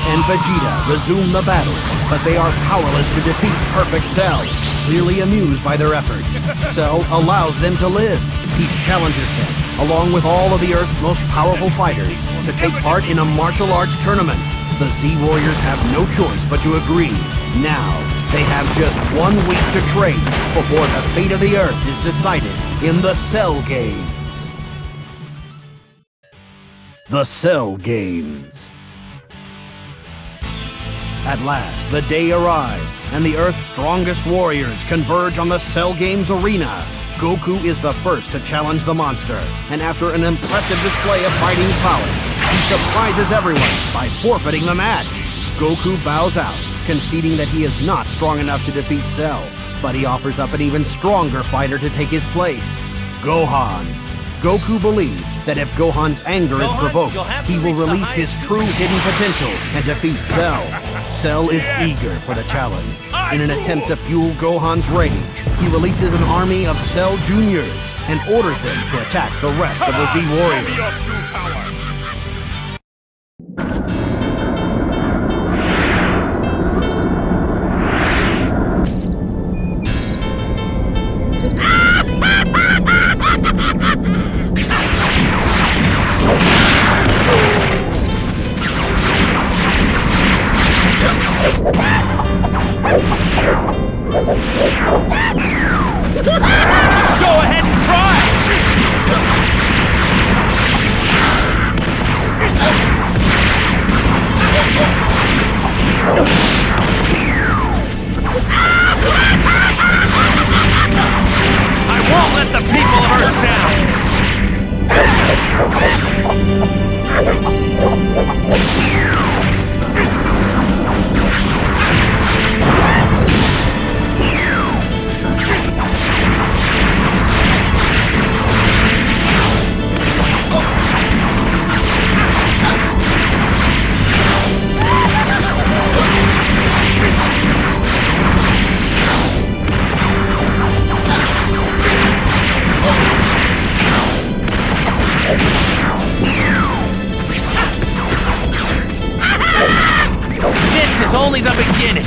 and Vegeta resume the battle, but they are powerless to defeat Perfect Cell. Clearly amused by their efforts, Cell allows them to live. He challenges them, along with all of the Earth's most powerful fighters, to take part in a martial arts tournament. The Z-Warriors have no choice but to agree. Now, they have just 1 week to train before the fate of the Earth is decided in the Cell Games. The Cell Games. At last, the day arrives, and the Earth's strongest warriors converge on the Cell Games arena. Goku is the first to challenge the monster, and after an impressive display of fighting prowess, he surprises everyone by forfeiting the match. Goku bows out, conceding that he is not strong enough to defeat Cell, but he offers up an even stronger fighter to take his place, Gohan. Goku believes that if Gohan's anger is provoked, he will release his true hidden potential and defeat Cell. Cell is eager for the challenge. In an attempt to fuel Gohan's rage, he releases an army of Cell Juniors and orders them to attack the rest of the Z-Warriors. Go ahead and try! I won't let the people of Earth down! This is only the beginning!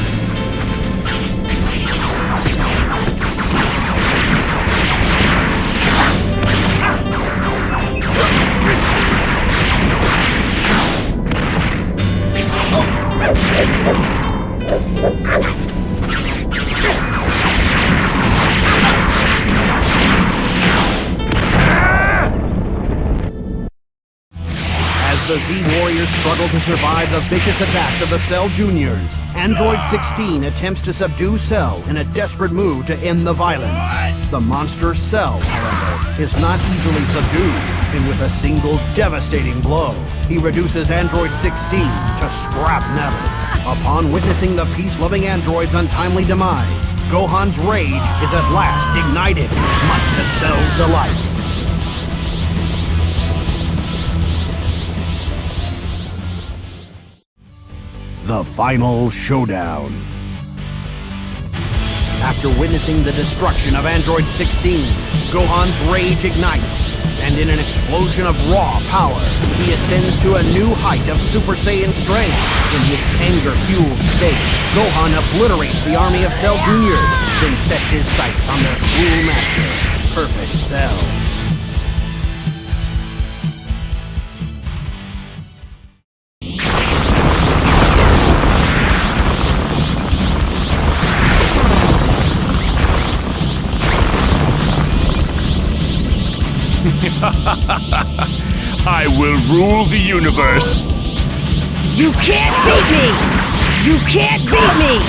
The Z-Warriors struggle to survive the vicious attacks of the Cell Juniors. Android 16 attempts to subdue Cell in a desperate move to end the violence. The monster Cell, however, is not easily subdued, and with a single devastating blow, he reduces Android 16 to scrap metal. Upon witnessing the peace-loving android's untimely demise, Gohan's rage is at last ignited, much to Cell's delight. The final showdown. After witnessing the destruction of Android 16, Gohan's rage ignites, and in an explosion of raw power, he ascends to a new height of Super Saiyan strength. In this anger-fueled state, Gohan obliterates the army of Cell Juniors, then sets his sights on their cruel master, Perfect Cell. I will rule the universe. You can't beat me! You can't beat me!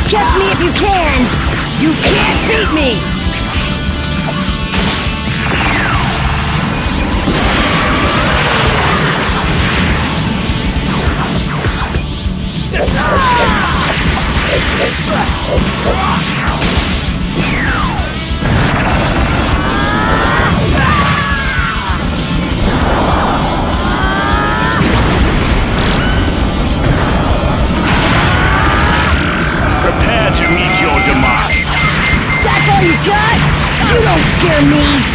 Catch me if you can! You can't beat me! You don't scare me!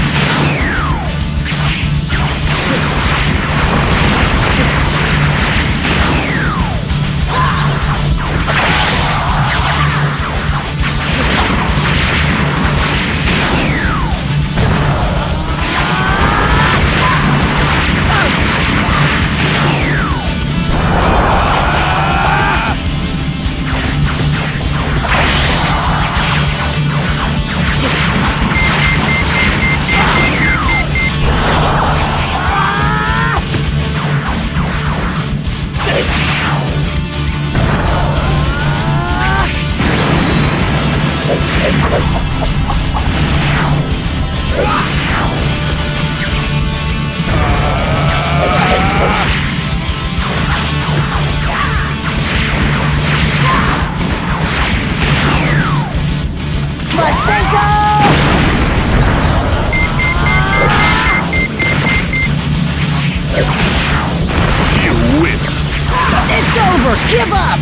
Give up!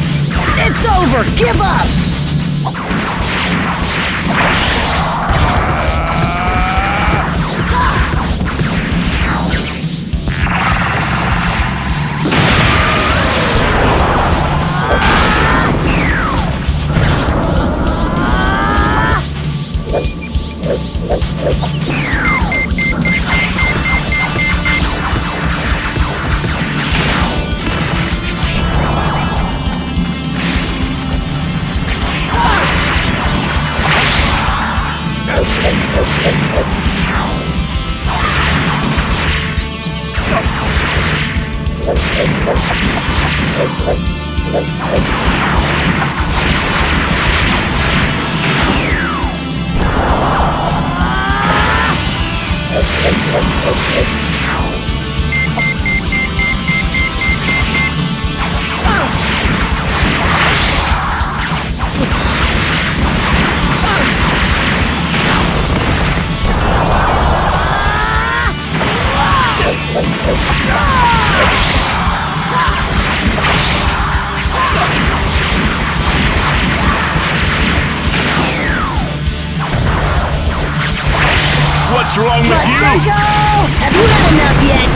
It's over! Give up! What's wrong with you? Have you had enough yet?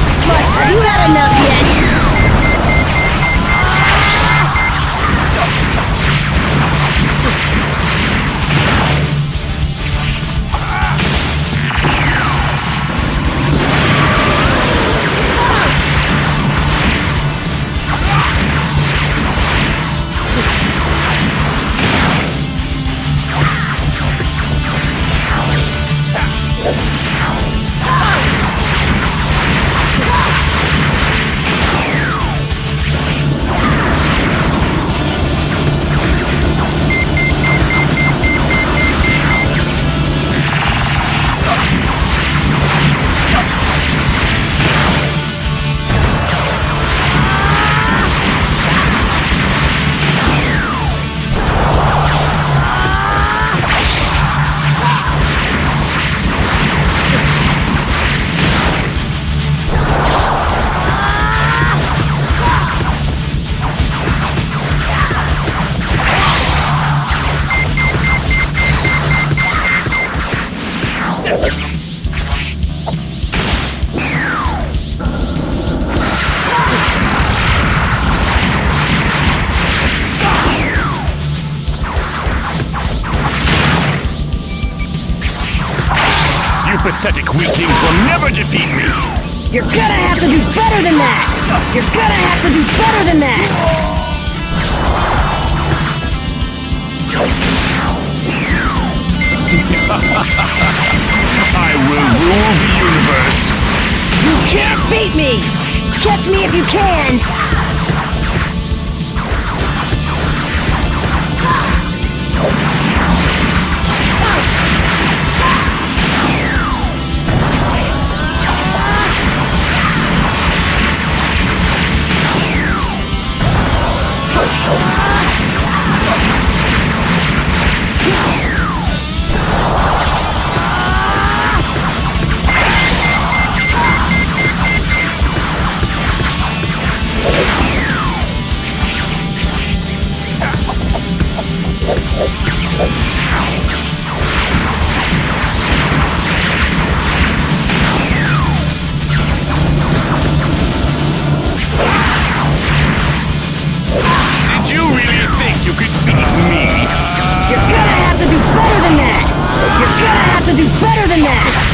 Have you had enough yet? Pathetic weaklings will never defeat me! You're gonna have to do better than that! You're gonna have to do better than that! I will rule the universe! You can't beat me! Catch me if you can! than that!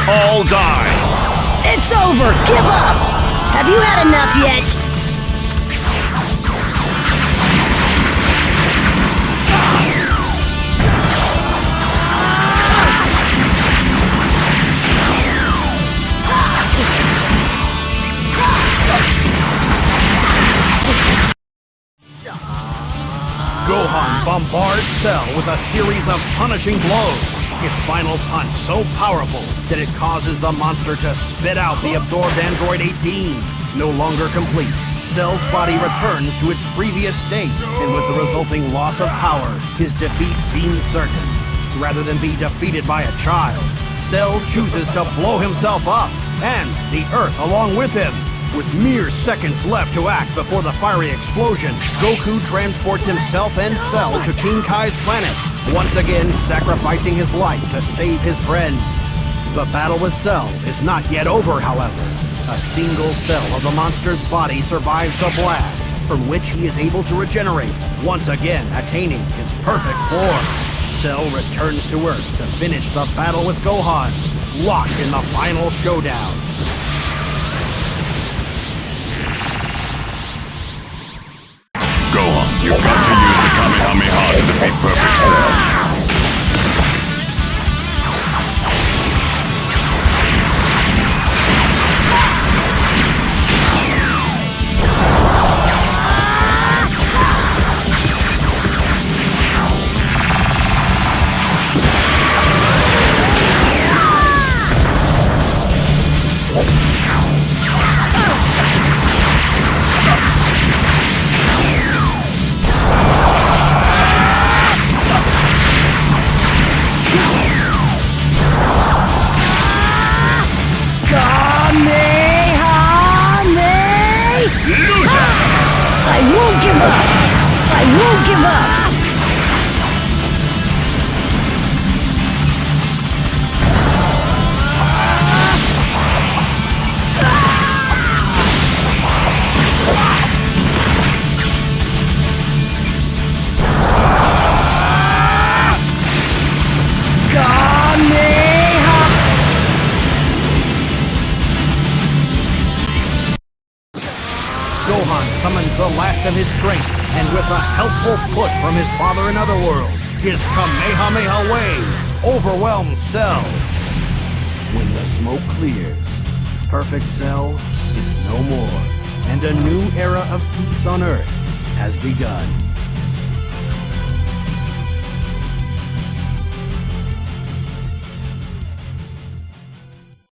All die! It's over! Give up! Have you had enough yet? Gohan bombards Cell with a series of punishing blows. His final punch so powerful that it causes the monster to spit out the absorbed Android 18. No longer complete, Cell's body returns to its previous state, and with the resulting loss of power, his defeat seems certain. Rather than be defeated by a child, Cell chooses to blow himself up, and the Earth along with him. With mere seconds left to act before the fiery explosion, Goku transports himself and Cell to King Kai's planet, once again sacrificing his life to save his friends. The battle with Cell is not yet over, however. A single cell of the monster's body survives the blast, from which he is able to regenerate, once again attaining his perfect form. Cell returns to Earth to finish the battle with Gohan, locked in the final showdown. Gohan, you've got to use the Kamehameha to defeat Perfect Cell. I won't give up! I won't give up! Gohan summons the last of his strength, and with a helpful push from his father in Otherworld, his Kamehameha wave overwhelms Cell. When the smoke clears, Perfect Cell is no more, and a new era of peace on Earth has begun.